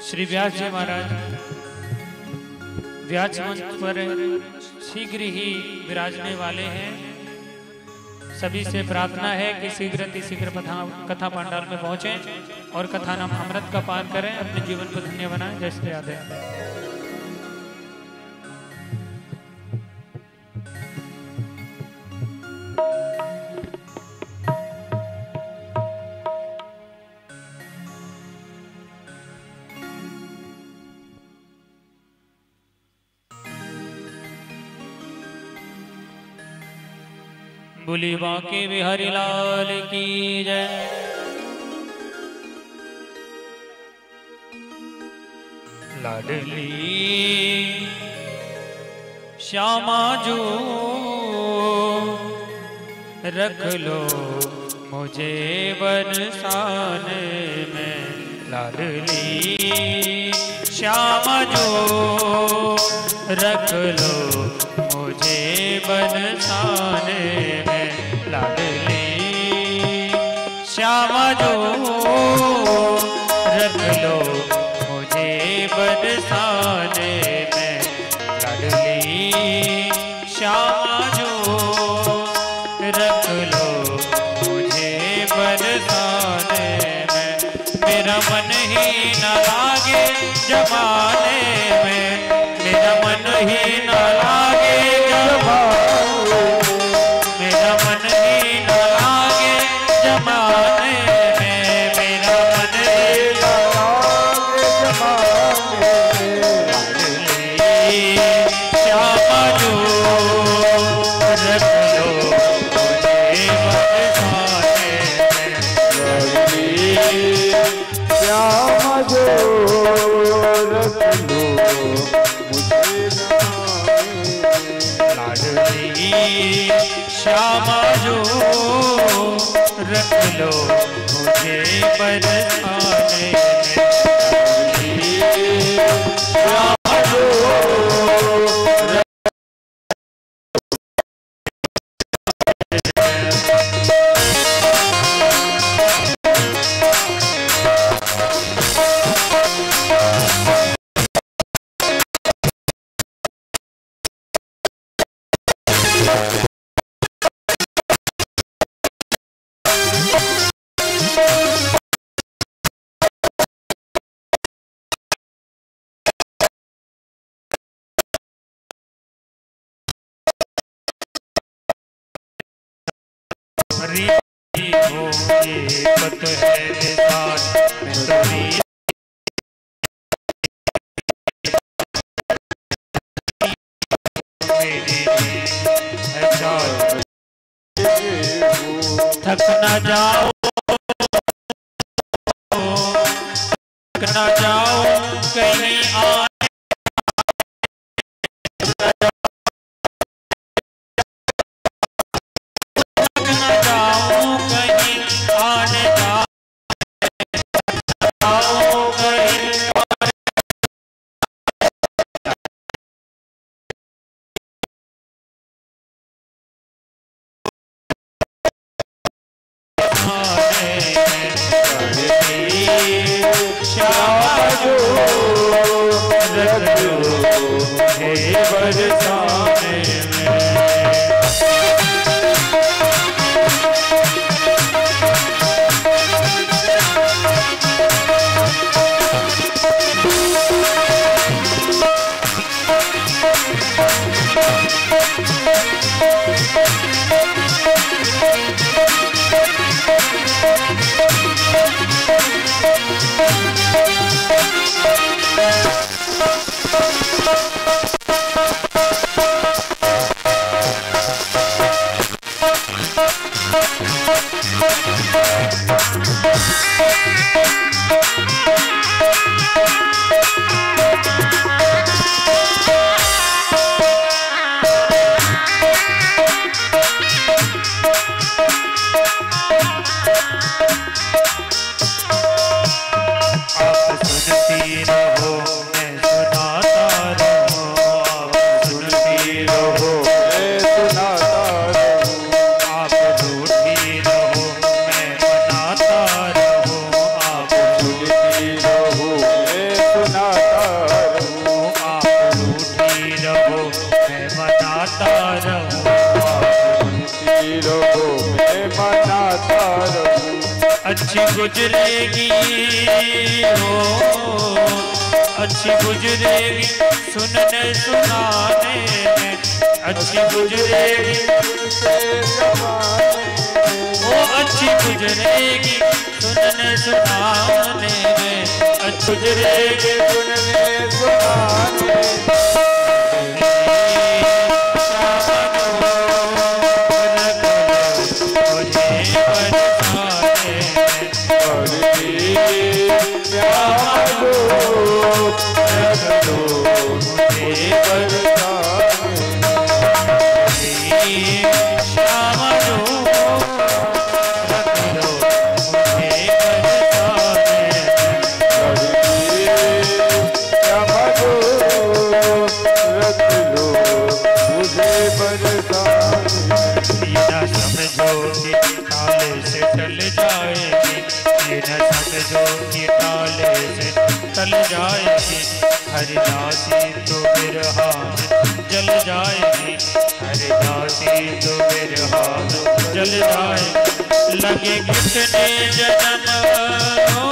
श्री व्यास जी महाराज व्यास मंच पर शीघ्र ही विराजने वाले हैं। सभी से प्रार्थना है कि शीघ्र कथा पंडाल में पहुंचें और कथा नाम अमृत का पान करें, अपने जीवन को धन्य बनाएं। जय श्री राधे। बोली बांके बिहारी लाल की जय। लाडली श्यामा जो रख लो मुझे बरसाने में। लाडली श्यामा जो रख लो मुझे बरसाने में। लाडली श्यामा जो रख लो मुझे बरसाने में। लाडली श्यामा जो रख लो मुझे बरसाने में। मेरा मन ही न लागे जमाने में, मेरा मन ही न लागे जमाने, मेरा मन ही न लागे जमाने में, मेरा मन ही न लागे जमाने में। श्यामा जो रख लो मुझे बरसाने में। श्यामा जो रख लो श्यामा जो रख लो मुझे बरसाने में। श्यामा जो पत है निशान में तोरी थक न जाओ, थक न जाओ कहीं आने, थक न जाओ कहीं आने जाओ कहीं श्यामा जो रख लो मुझे बरसाने में। आप सुनती रहो मैं सुनाता रहूं। तो मैं मनाता रहूं। अच्छी गुजरेगी हो, अच्छी गुजरेगी सुनने सुनाने में, अच्छी गुजरेगी वो अच्छी गुजरेगी सुनने सुनाने में, अच्छी गुजरेगी सुनने सुनाने टल जाएगी, हरिदासी तो बिरहा में जल जाएगी, हरिदासी तो बिरहा में जल जाएगी। लगे कितने जन्म हो,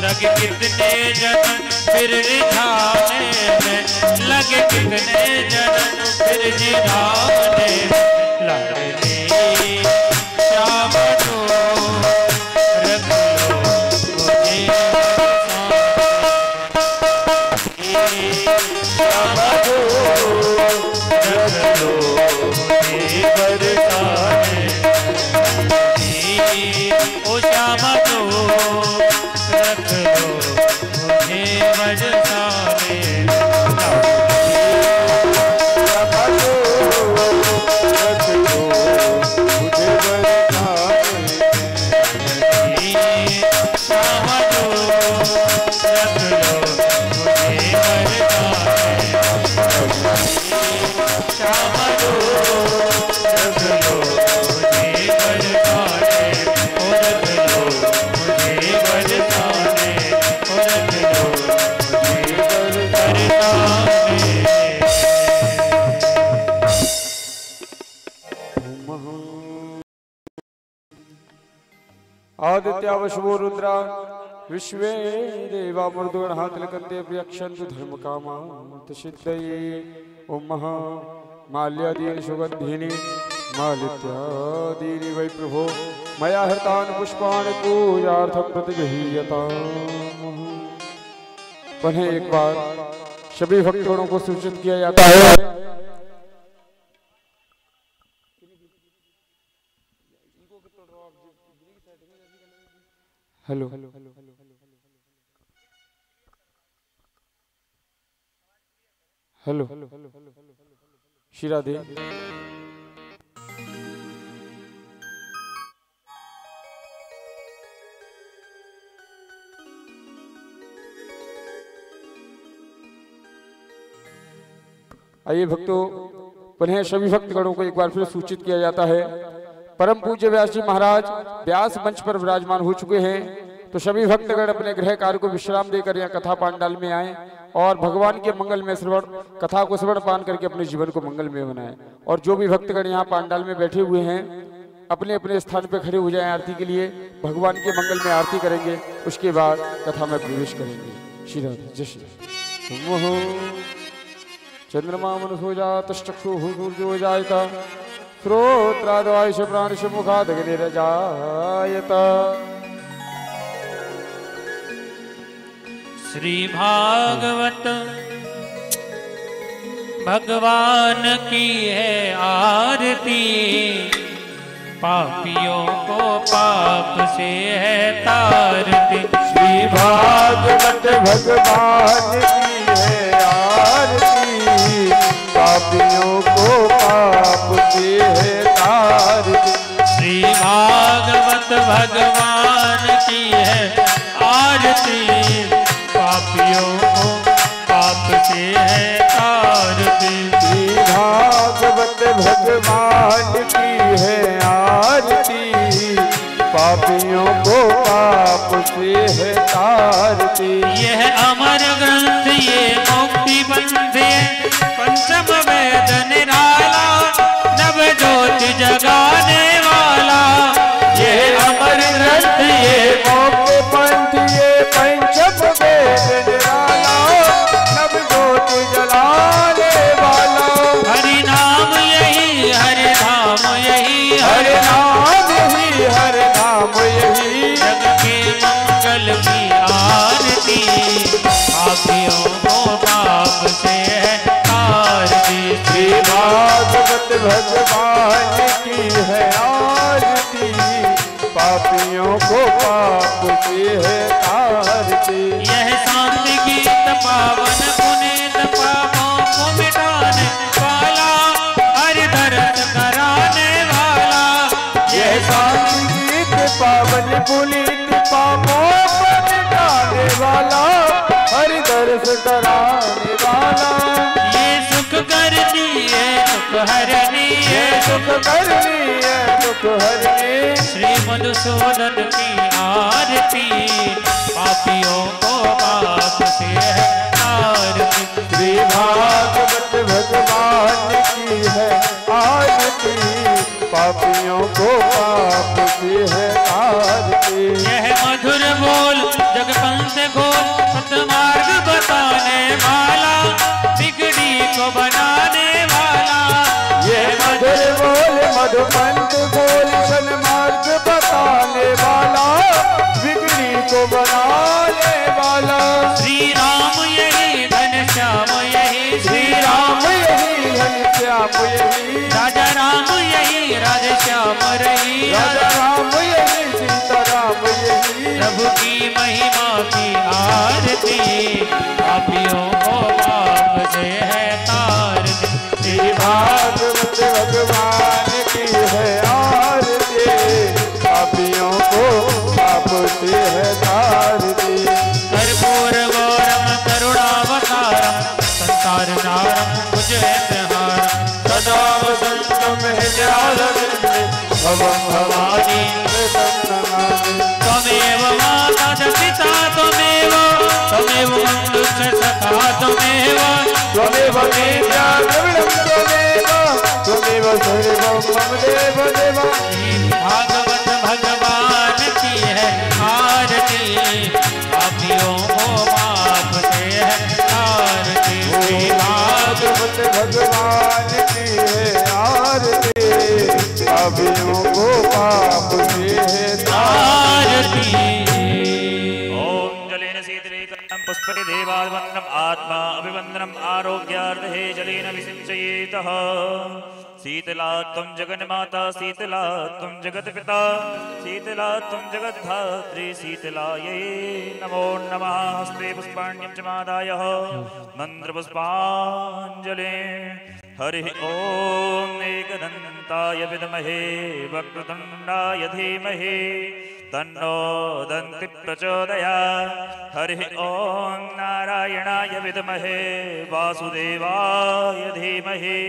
लगे कितने जन्म फिर रिझाने में, लगे कितने जन्म फिर रिझाने में, लाडली श्याम को रख लो मुझे ओ श्याम को रख लो मुझे बरसाने। आदित्यावशवो रुद्रा विश्वे देवा मृदुगणः तिलकन्ते प्रियक्षन्तु धर्म कामात् सिद्धये। ओम महा माल्यादीनि सुगन्धीनि मालित्यादीनि वै प्रभो मया हृतानि पुष्पाणि पूजार्थं प्रतिगृह्यताम्। पुनः एक बार सभी भक्तगणों को सूचित किया जाता है। हेलो हेलो शीरा दे आइए भक्तों, पुनः सभी भक्तगणों को एक बार फिर सूचित किया जाता है। परम पूज्य व्यास जी महाराज व्यास मंच पर विराजमान हो चुके हैं, तो सभी भक्तगण अपने गृह कार्य को विश्राम देकर यहाँ कथा पांडाल में आए और भगवान के मंगल में श्रवण कथा को श्रवण पान करके अपने जीवन को मंगल में बनाए। और जो भी भक्तगण यहाँ पांडाल में बैठे हुए हैं अपने अपने स्थान पर खड़े हो जाएं आरती के लिए, भगवान के मंगल में आरती करेंगे, उसके बाद कथा में प्रवेश करेंगे। श्री राधे जय श्री। चंद्रमा मनुषो जातश्चक्षुः सूर्यो जायत श्रोत्रादवायुष प्राणिष मुखादग्निरजायत। श्री भागवत भगवान की है आरती, पापियों को पाप से है तारती। श्री भागवत भगवान की है आरती, पापियों को पाप से है तारती। श्री भागवत भगवान की है आरती, पापियों को पाप से है तारती। श्री भागवत भगवान की है आरती, पापियों को पाप से है तारती। यह अमर ग्रंथ ये मुक्ति बंध पंचम वेद निराला, नव ज्योति जगा पापियों को पाप से है तारती। यह शांति गीत पावन पुनीत पापों को मिटाने वाला, हरि दर्द कराने वाला। यह शांति गीत पावन पुनीत पापों को मिटाने वाला, हरि दर्द कराने वाला। ये सुख करनी है दुख हरनी है, सुख करनी है दुख हरनी। श्री मधुसूदन की आरती, पापियों को पाप से है तारती। श्री भागवत भगवान की है आरती, पापियों को पाप से है तारती। यह मधुर बोल जगपंथ को सतमार्ग बताने वाला, बिगड़ी को बनाने वाला। यह मधुर बोल मधुपंथ बोल सन्मार्ग बताने वाला, बिगड़ी को बनाने वाला। श्री राम यही घनश्याम यही, श्री राम यही घनश्याम यही, राजा राम यही राधेश्याम रही। राजा राम यही सीता राम यही, प्रभु की महिमा की आरती, पापियों को पाप से है तारती। श्री भागवत भगवान की है आरती, पापियों को पाप से है तारती। कर्पूर गौरम करुणावतारम, संसार नारम भुजगहारम, सदा वसंतम हृदयारविंदे, भवं भवानी त्वमेव माता च पिता त्वमेव, त्वमेव बन्धुश्च सखा त्वमेव, त्वमेव विद्या द्रविणं त्वमेव, त्वमेव सर्वं मम देव देव। भागवत भगवान की है आरती, पापियों को पाप से है तारती। श्री भागवत भगवान की है आरती, पापियों को पाप से है तारती। ओम जलेन शीतलीकरणं पुष्पे देवावन्दनम् आत्मा अभिवन्दनम् आरोग्यार्थे जलेन विसिञ्चयेतः। शीतला त्वं जगन्माता, शीतला त्वं जगत्पिता, शीतला त्वं जगद्धात्री, शीतलायै नमो नमः। हस्ते पुष्पाण्यं च मादाय मन्त्रपुष्पाञ्जलिं। हरिः ॐ एकदन्ताय विद्महे वक्रतुण्डाय धीमहि, तन्नो दन्ति प्रचोदयात्। हरिः ॐ नारायणाय विद्महे वासुदेवाय धीमहि,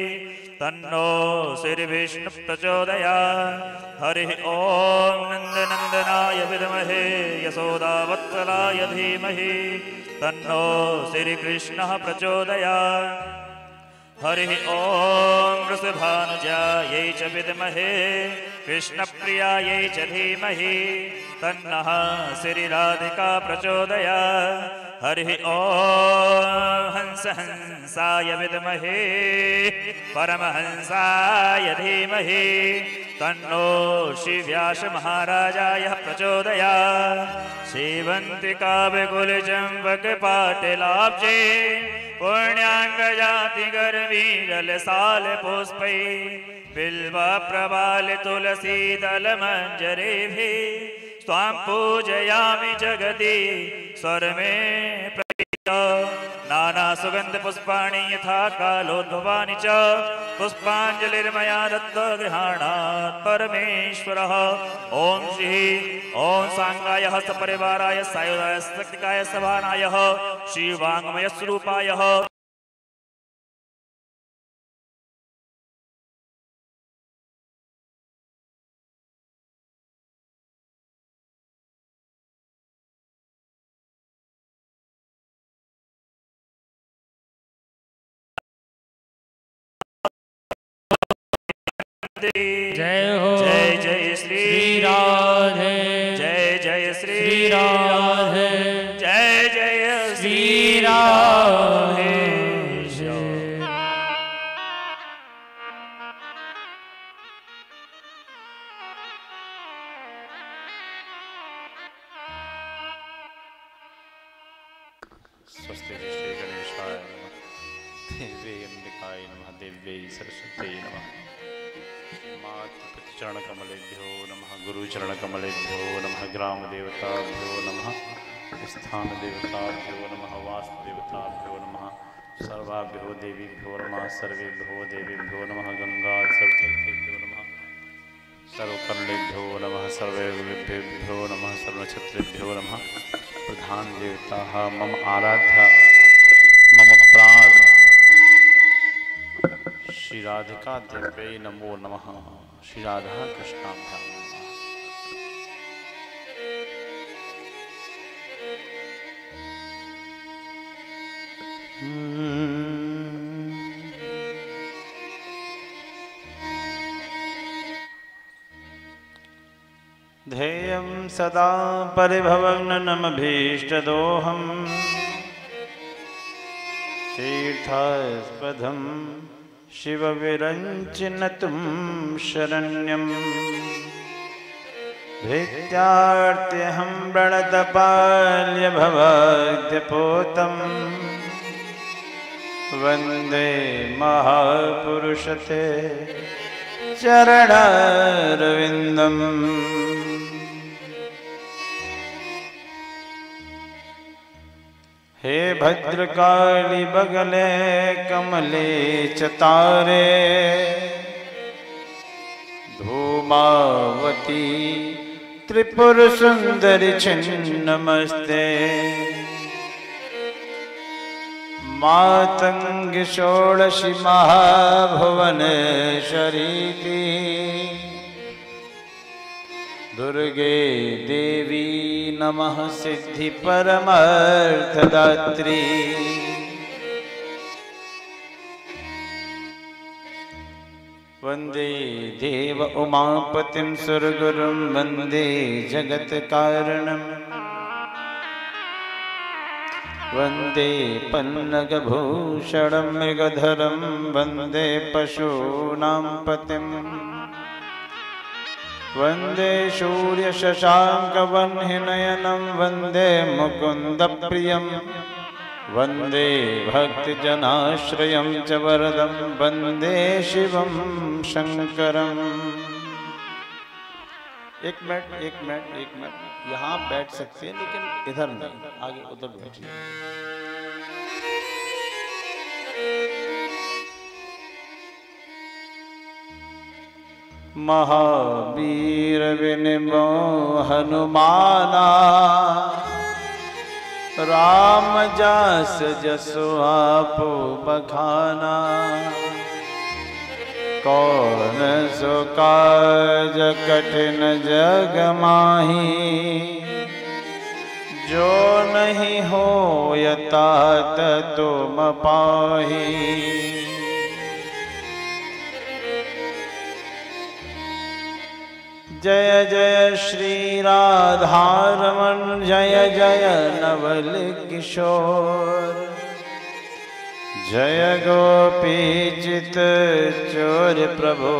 तन्नो श्रीविष्णु प्रचोदयात्। हरिः ॐ नन्दनन्दनाय विद्महे यशोदावत्सलाय धीमहि, तन्नो श्रीकृष्णः प्रचोदयात्। हरिः ॐ वृषभानुजायै च विद्महे कृष्णप्रियायै च धीमहि, तन्नः श्रीराधिका प्रचोदयात्। हरिः ॐ हंसाय विद्महे परमहंसाय धीमहि, तन्नो श्रीव्यास महाराजाय प्रचोदयात्। सेवन्तिका विकुलचम्पकपाटलाब्जे, पुण्याङ्गजाति गर्वीरलसाल पुष्पै, बिल्वप्रवाल तुलसी दलमञ्जरेभिः, स्वां पूजयामि जगति स्वरमे प्रतीत। नाना सुगंध पुष्पाणि यथा कालोद्भवानि च, पुष्पाञ्जलिर्मया दत्त गृहाणात् परमेश्वरः। ओम श्री ओम सांगाय सपरिवाराय सायुधाय शक्तिकाय सभानाय श्री वाङ्मय स्वरूपाय जय हो। जय जय श्री राधे, जय जय श्री राधे, जय जय श्री राधे। स्वस्ति श्री गणेशाय नमः, देवी अंबिकाय नमः, देव्यै सरस्वत्यै नमः। चरणकमलेभ्यो नमः, गुरुचरणकमलेभ्यो नमः, ग्रामदेवताभ्यो नमः, स्थानदेवताभ्यो नमः, वास्तुदेवताभ्यो नमः, सर्वाभ्यो देवीभ्यो नमः, सर्वेभ्यो देवीभ्यो नमः, गंगा सर्वतीर्थेभ्यो नमः, सर्वकर्णेभ्यो नमः, सर्वेभ्यो नमः, सर्वनक्षत्रेभ्यो नमः। प्रधान देवताः मम आराध्या मम प्राण श्री राधिका देव्यै नमो नमः। श्री राधा कृष्णाभ्यां नमः। ध्येयं सदा परिभवग्नमभीष्टदोहम् तीर्थास्पदं शिवविरञ्चिनतुं शरण्यम् भृत्यार्त्यहं प्रणतपाल्यभवाद्यपोतम् वन्दे महापुरुषते चरणारविन्दम्। हे भद्रकाली बगले कमले चतारे धूमावती त्रिपुर सुंदरी छिन्नमस्ते मातंग षोडशी महाभुवनेश्वरीति दुर्गे देवी नमः सिद्धि परमार्थदात्री। वंदे देव उमापतिं सुरगुरुं वंदे जगत्कारणं वंदे पन्नगभूषणं मृगधरं वंदे पशूनां पतिम् वंदे सूर्यशशाङ्कवह्निनयनं वंदे मुकुन्दप्रियं वंदे भक्तजनाश्रयं च वरदं वंदे शिवं शंकरम्। एक मिनट यहाँ बैठ सकते हैं लेकिन इधर नहीं, आगे उधर बैठिए। महावीर विनिमो हनुमाना राम जास जसो आपो बखाना कौन सो काज कठिन जग माही जो नहीं हो तात तुम पाही। जय जय श्री राधारमण जय जय नवल किशोर जय गोपी चित चोर प्रभो।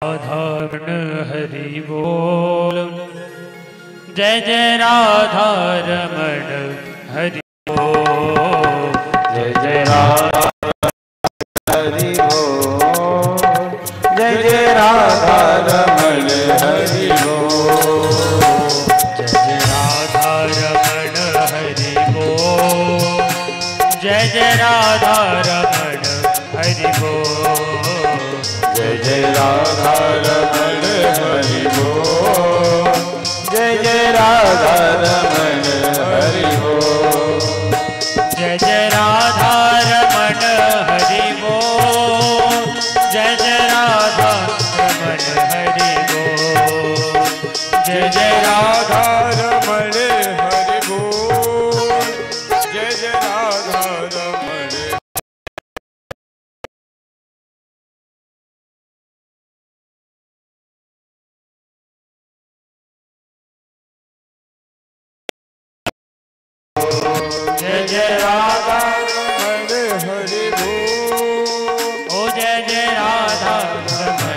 राधारमण हरि बोल जय जय राधारमण हरि बोल जय जय राधा हरि बोल जय जय राधा रमण हरि बोल जय जय राधारमण हरि बोल जय जय राधारमण हरि बोल जय जय राधा रमण हरि बोल जय जय राधा रमण हरि बोल जय जय राधारमण हरि बोल जय जय राधारमण हरि बोल जय जय राधारमण हरि बोल जय जय राधारमण। जय जय राधारमण हरि बोल ओ जय जय राधारमण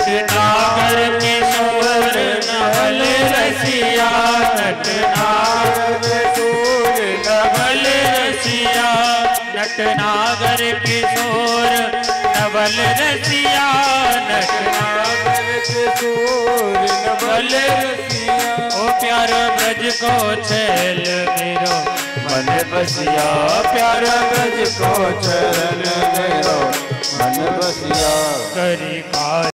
नटनागर किशोर नवल रसिया, नटनागर किशोर नवल रसिया, नटनागर किशोर नवल रसिया, नटनागर किशोर नवल रसिया। ओ प्यारा ब्रज को छैल मेरो मन बसिया, प्यारा ब्रज को चरण मेरो मन बसिया। करी कार्य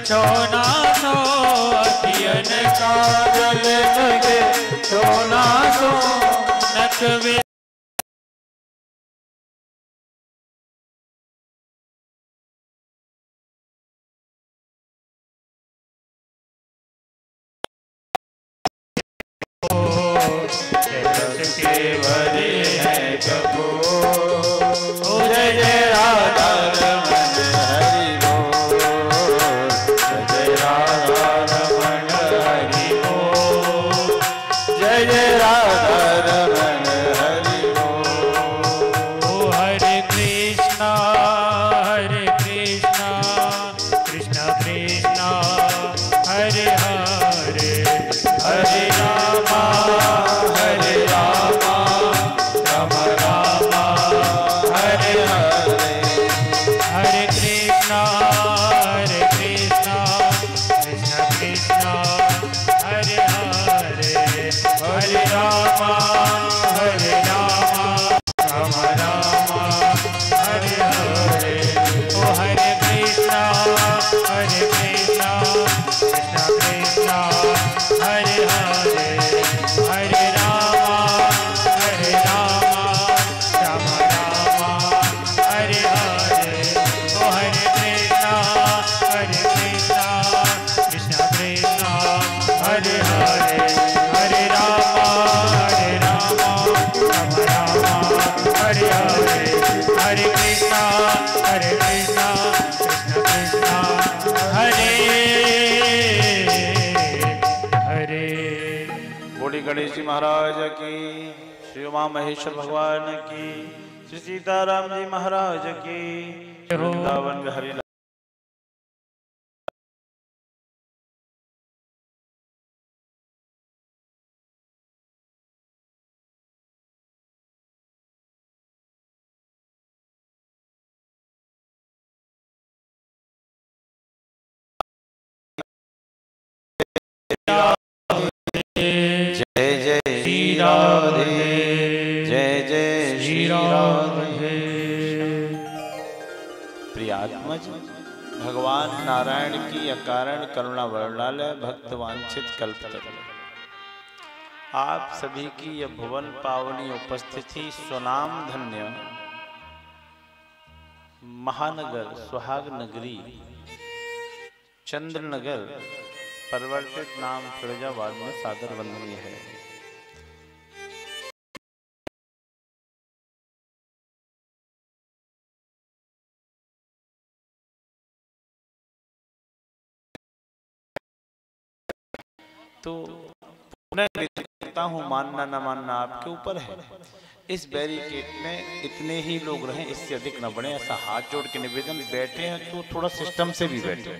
छोना सो, अखियन काजल लगे छोना सो, नकवे के भरे हैं कबो। ओ जय जय राधा रमन हरि बोल, जय राधा रमन हरि बोल, जय जय राधा रमन हरि बोल। ओ हरे कृष्णा कृष्ण कृष्ण हरे हरे, हरे रामा हरे रामा, राम राम हरे हरे, हरे कृष्णा कृष्ण कृष्ण हरे हरे, हरे रामा राम राम हरे हरे। ओ हरे कृष्णा कृष्ण कृष्ण हरे हरे, हरे रामा राम राम हरे हरे। ओ हरे कृष्णा कृष्ण कृष्ण हरे हरे, हरे रामा राम राम हरे हरे, हरे कृष्णा कृष्ण कृष्ण हरे हरे। बोली गणेश जी महाराज की, श्री उमा महेश्वर भगवान की, श्री सीताराम जी महाराज की, वृंदावन बिहारी जय जय श्री राधे, जय जय श्री राधे। प्रियात्मज, भगवान नारायण की अकारण करुणा वर्णालय भक्त वांछित कल्पतरु, आप सभी की यह भुवन पावनी उपस्थिति स्वनाम धन्य महानगर सुहाग नगरी चंद्रनगर परिवर्तित नाम फिरोजाबाद में सादर वंदनीय है। तो पुनः कहता हूँ, मानना न मानना आपके ऊपर है। इस बैरिकेड में इतने ही लोग रहें, इससे अधिक न बढ़े, ऐसा हाथ जोड़ के निवेदन। बैठे हैं तो थोड़ा सिस्टम से भी बैठे,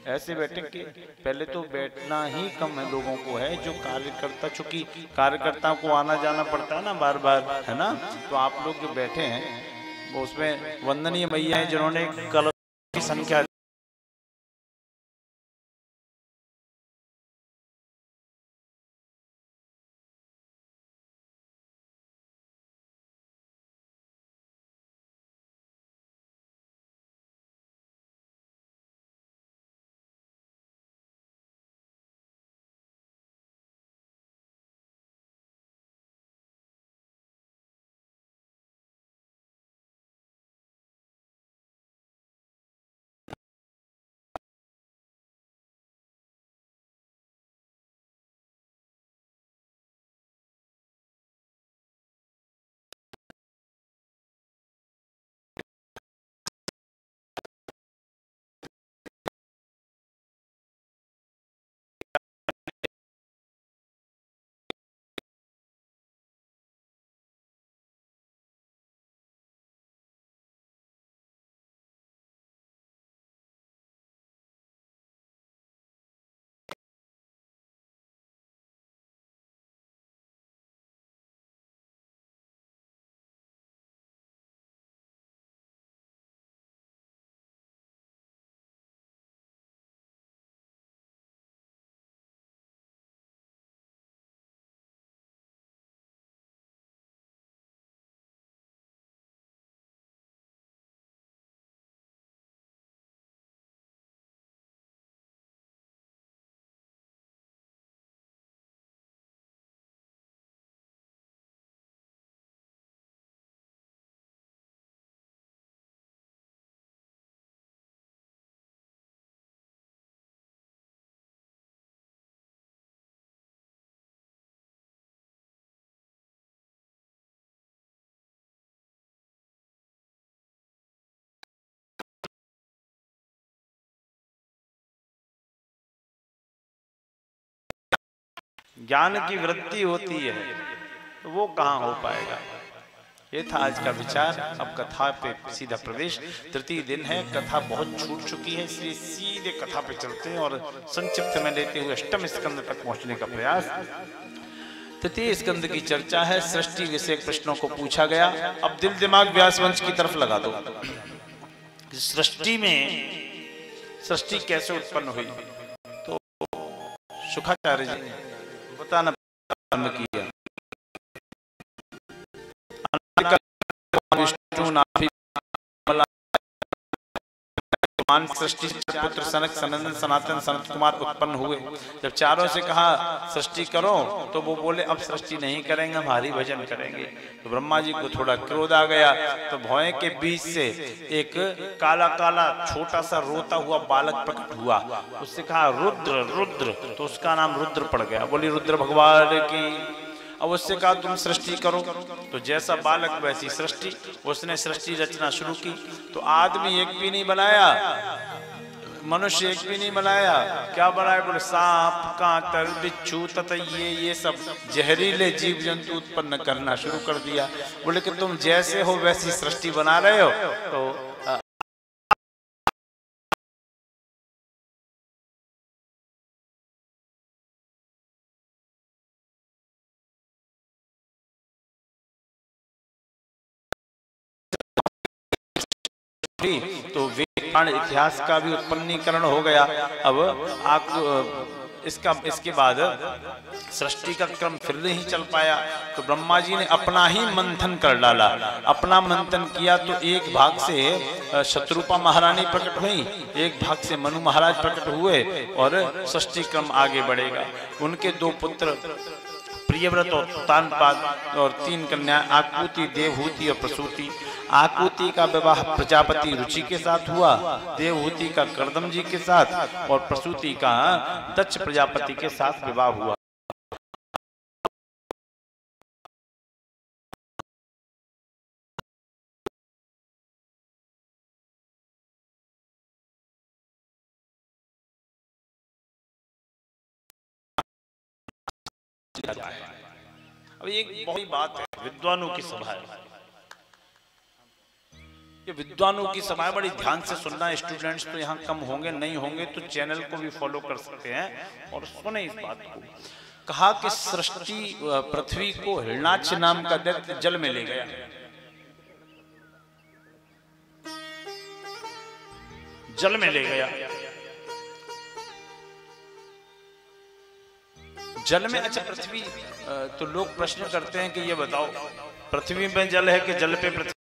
ऐसे बैठे कि पहले तो बैठना ही कम है लोगों को है, जो कार्यकर्ता, चूंकि कार्यकर्ताओं को आना जाना पड़ता है ना बार बार, है ना, तो आप लोग जो बैठे हैं वो उसमें वंदनीय मैया है जिन्होंने कलश की संख्या ज्ञान की वृद्धि होती है तो वो कहाँ हो पाएगा। ये था आज का विचार। अब कथा पे सीधा प्रवेश। तृतीय दिन है, कथा बहुत छूट चुकी है, इसलिए सीधे कथा पे चलते हैं और संक्षिप्त में लेते हुए अष्टम स्कंद तक पहुंचने का प्रयास। तृतीय स्कंद की चर्चा है। सृष्टि विषय प्रश्नों को पूछा गया। अब दिल दिमाग व्यासवंश की तरफ लगा दो। सृष्टि में सृष्टि कैसे उत्पन्न हुई, तो शुकाचार्य जी ने बताना प्रारंभ किया। विष्णु नाभि सृष्टि पुत्र सनक सनंदन सनातन सनत कुमार उत्पन्न हुए। जब चारों से कहा सृष्टि करो तो वो बोले अब सृष्टि नहीं करेंगे, हम हरि भजन करेंगे। तो ब्रह्मा जी को थोड़ा क्रोध आ गया, तो भौएं के बीच से एक काला काला छोटा सा रोता हुआ बालक प्रकट हुआ। उससे कहा रुद्र रुद्र, तो उसका नाम रुद्र पड़ गया। बोली रुद्र भगवान की। अब उससे कहा तुम सृष्टि करो, तो जैसा बालक वैसी सृष्टि। उसने सृष्टि रचना शुरू की। तो आदमी एक भी नहीं बनाया, मनुष्य एक भी नहीं बनाया। क्या बनाया? बोले सांप कांतर बिच्छू तथा ये सब जहरीले जीव जंतु उत्पन्न करना शुरू कर दिया। बोले कि तुम जैसे हो वैसी सृष्टि बना रहे हो। तो वेद इतिहास का भी उत्पन्नीकरण हो गया। अब आप इसके बाद सृष्टि का क्रम फिर नहीं चल पाया, तो ब्रह्मा जी ने अपना ही मंथन कर डाला। अपना मंथन किया तो एक भाग से शत्रुपा महारानी प्रकट हुई, एक भाग से मनु महाराज प्रकट हुए और सृष्टि क्रम आगे बढ़ेगा। उनके दो पुत्र प्रियव्रत और तानपाद और तीन कन्या आकुति, देवहूति और प्रसूति। आकुति का विवाह प्रजापति रुचि के साथ हुआ, देवहूति का कर्दम जी के साथ और प्रसूति का दक्ष प्रजापति के साथ विवाह हुआ। अब एक बहुत बात है, विद्वानों की सभा है। ये विद्वानों की सभा बड़ी ध्यान से सुनना। स्टूडेंट्स तो यहाँ कम होंगे, नहीं होंगे तो चैनल को भी फॉलो कर सकते हैं और सुने इस बात को। कहा कि सृष्टि पृथ्वी को हिरणाक्ष नाम का दैत्य जल में ले गया। जल में ले गया। जल में, अच्छा पृथ्वी, तो लोग प्रश्न करते हैं कि ये बताओ पृथ्वी में जल है कि जल पे पृथ्वी?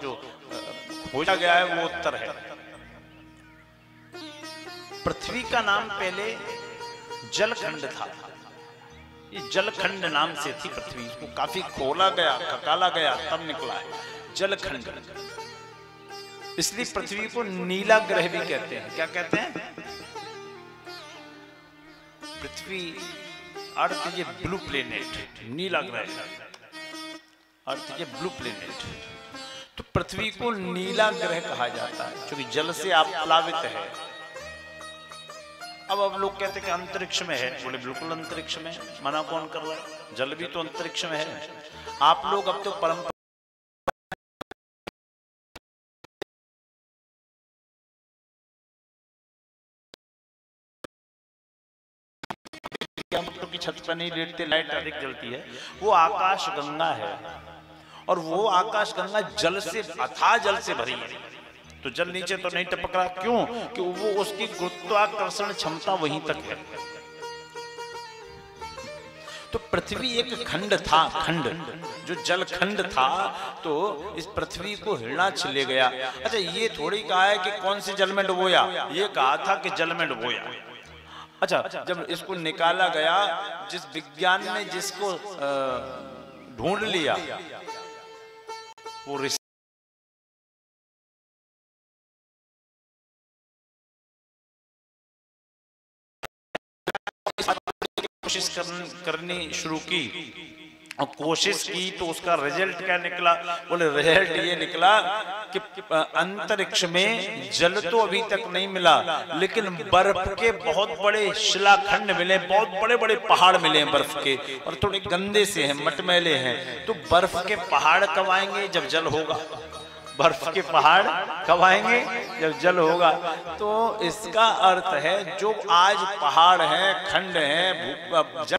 जो खोजा गया है वो उत्तर है। पृथ्वी का नाम पहले जलखंड था। ये जलखंड नाम से थी पृथ्वी। इसको काफी खोला गया, खकाला गया, तब निकला है जलखंड। इसलिए पृथ्वी को नीला ग्रह भी कहते हैं। क्या कहते हैं? पृथ्वी, अर्थ ये ब्लू प्लेनेट, नीला ग्रह, अर्थ ये ब्लू प्लेनेट। तो पृथ्वी को नीला ग्रह कहा जाता है क्योंकि जल से आप्लावित है। अब लोग कहते हैं कि अंतरिक्ष में है। बोले बिल्कुल अंतरिक्ष में, मना कौन कर रहा है? जल भी तो अंतरिक्ष में है। आप लोग अब तो परंपरा की छत पर नहीं लेटते, लाइट अधिक जलती है। वो आकाश गंगा है और वो आकाश गंगा जल से, अथाह जल से भरी है। तो जल नीचे तो नहीं टपक रहा, क्यों? कि वो उसकी गुरुत्वाकर्षण क्षमता वहीं तक है। तो पृथ्वी एक खंड था, खंड जो जल खंड था, तो इस पृथ्वी को हिरणाक्ष ले गया। अच्छा, ये थोड़ी कहा है कि कौन से जल में डुबोया, ये कहा था कि जल में डुबोया। अच्छा, जब इसको निकाला गया, जिस विज्ञान ने जिसको ढूंढ लिया, वो कोशिश करनी शुरू की और कोशिश की तो उसका रिजल्ट क्या निकला? बोले रिजल्ट ये निकला कि अंतरिक्ष में जल तो अभी तक नहीं मिला, लेकिन बर्फ के बहुत बड़े शिलाखंड मिले, बहुत बड़े बड़े पहाड़ मिले हैं बर्फ के, और थोड़े गंदे से हैं, मटमैले हैं। तो बर्फ के पहाड़ कब आएंगे? जब जल होगा। बर्फ के पहाड़ कब आएंगे? जब जल होगा। तो इसका अर्थ है जो आज पहाड़ हैं, खंड हैं, जल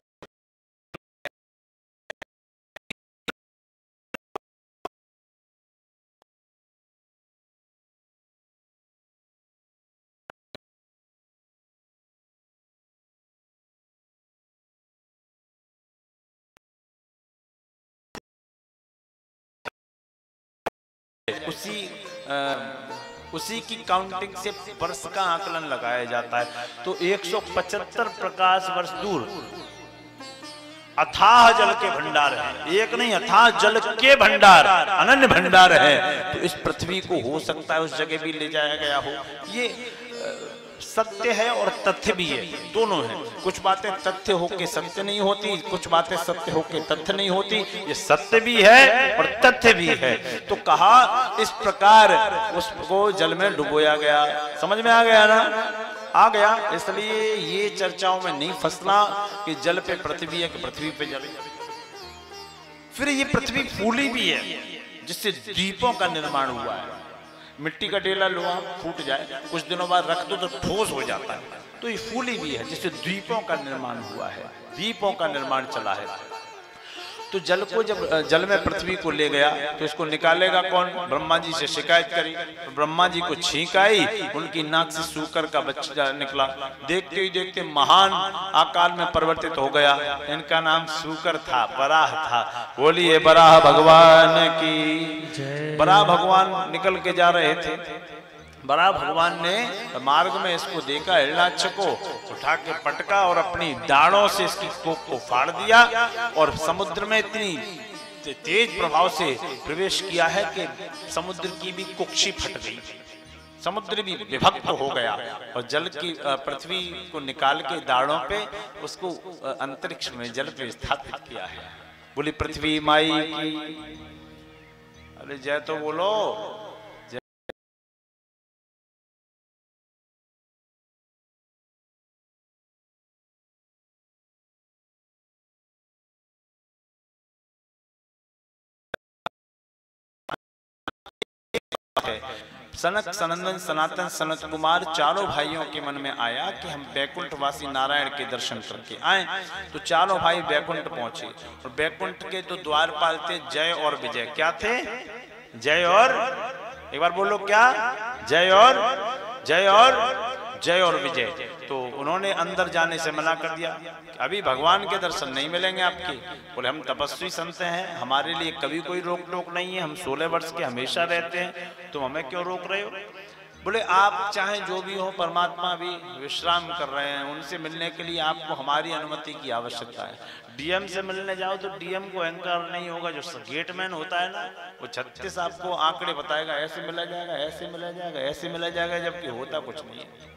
उसी की काउंटिंग से वर्ष का आकलन लगाया जाता है। तो 175 प्रकाश वर्ष दूर अथाह जल के भंडार है। एक नहीं, अथाह जल के भंडार, अनन्य भंडार है। तो इस पृथ्वी को हो सकता है उस जगह भी ले जाया गया हो। ये सत्य है और तथ्य भी है, दोनों है। कुछ बातें तथ्य होके सत्य नहीं होती, कुछ बातें सत्य होके तथ्य नहीं होती। ये सत्य भी है और तथ्य भी है। तो कहा इस प्रकार उसको जल में डुबोया गया। समझ में आ गया ना? आ गया। इसलिए ये चर्चाओं में नहीं फंसना कि जल पे पृथ्वी है कि पृथ्वी पे जल है। फिर ये पृथ्वी फूली भी है, जिससे द्वीपों का निर्माण हुआ है। मिट्टी का ढेला लो आप, फूट जाए, कुछ दिनों बाद रख दो तो ठोस हो जाता है। तो ये फूली भी है, जिससे द्वीपों का निर्माण हुआ है, द्वीपों का निर्माण चला है। तो जल को जब जल में पृथ्वी को ले गया तो इसको निकालेगा कौन? ब्रह्मा जी से शिकायत करी तो ब्रह्मा जी को छींक आई, उनकी नाक से सूकर का बच्चा निकला। देखते ही देखते महान आकार में परिवर्तित हो गया। इनका नाम सूकर था, बराह था। बोलिए बराह भगवान की। बराह भगवान निकल के जा रहे थे। बराह भगवान ने मार्ग में इसको देखा, हिरणाक्ष को उठा के पटका और अपनी दाढ़ों से इसकी कोख को फाड़ दिया और समुद्र में इतनी तेज प्रभाव से प्रवेश किया है कि समुद्र की भी कुक्षी फट गई, समुद्र भी विभक्त हो गया और जल की पृथ्वी को निकाल के दाढ़ों पे उसको अंतरिक्ष में जल पे स्थापित किया है। बोली पृथ्वी माई की। अरे जय तो बोलो। सनक सनंदन सनातन सनत कुमार चारों भाइयों के मन में आया कि हम बैकुंठवासी नारायण के दर्शन करके आए। तो चारों भाई बैकुंठ पहुंचे और बैकुंठ के तो द्वारपाल थे जय और विजय। क्या थे? जय और, एक बार बोलो क्या? जय और, जय और, जय और विजय। तो उन्होंने अंदर जाने से मना कर दिया, अभी भगवान के दर्शन नहीं मिलेंगे आपके। बोले हम तपस्वी संत हैं, हमारे लिए कभी कोई रोक टोक नहीं है, हम 16 वर्ष के हमेशा रहते हैं, तुम हमें क्यों रोक रहे हो? बोले आप चाहे जो भी हो, परमात्मा भी विश्राम कर रहे हैं, उनसे मिलने के लिए आपको हमारी अनुमति की आवश्यकता है। डीएम से मिलने जाओ तो डीएम को अहंकार नहीं होगा, जो गेटमैन होता है ना वो 36 आपको आंकड़े बताएगा, ऐसे मिला जाएगा, ऐसे मिला जाएगा, ऐसे मिला जाएगा, जबकि होता कुछ नहीं है।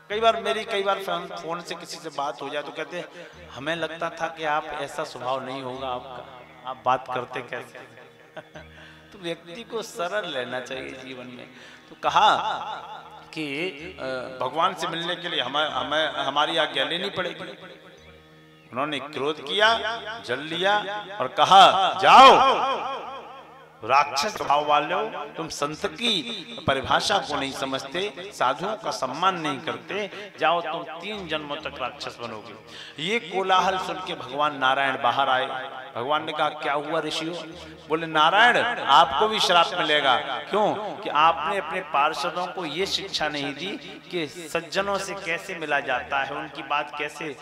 कई बार फोन से किसी से बात हो जाए तो कहते हमें लगता था कि आप ऐसा स्वभाव नहीं होगा आपका, आप बात करते कैसे? तो व्यक्ति को सरल रहना चाहिए जीवन में। तो कहा कि भगवान से मिलने के लिए हमें हमारी आज्ञा लेनी पड़ेगी। उन्होंने क्रोध किया, जल लिया और कहा जाओ राक्षस स्वभाव वाले हो, तुम संत की परिभाषा को नहीं समझते, साधुओं का सम्मान नहीं करते, जाओ तुम 3 जन्मों तक राक्षस बनोगे। ये कोलाहल सुन के भगवान नारायण बाहर आए। भगवान ने कहा क्या हुआ ऋषियों? बोले नारायण आपको भी श्राप मिलेगा। क्यों? कि आपने अपने पार्षदों को ये शिक्षा नहीं दी कि सज्जनों से कैसे मिला जाता है, उनकी बात कैसे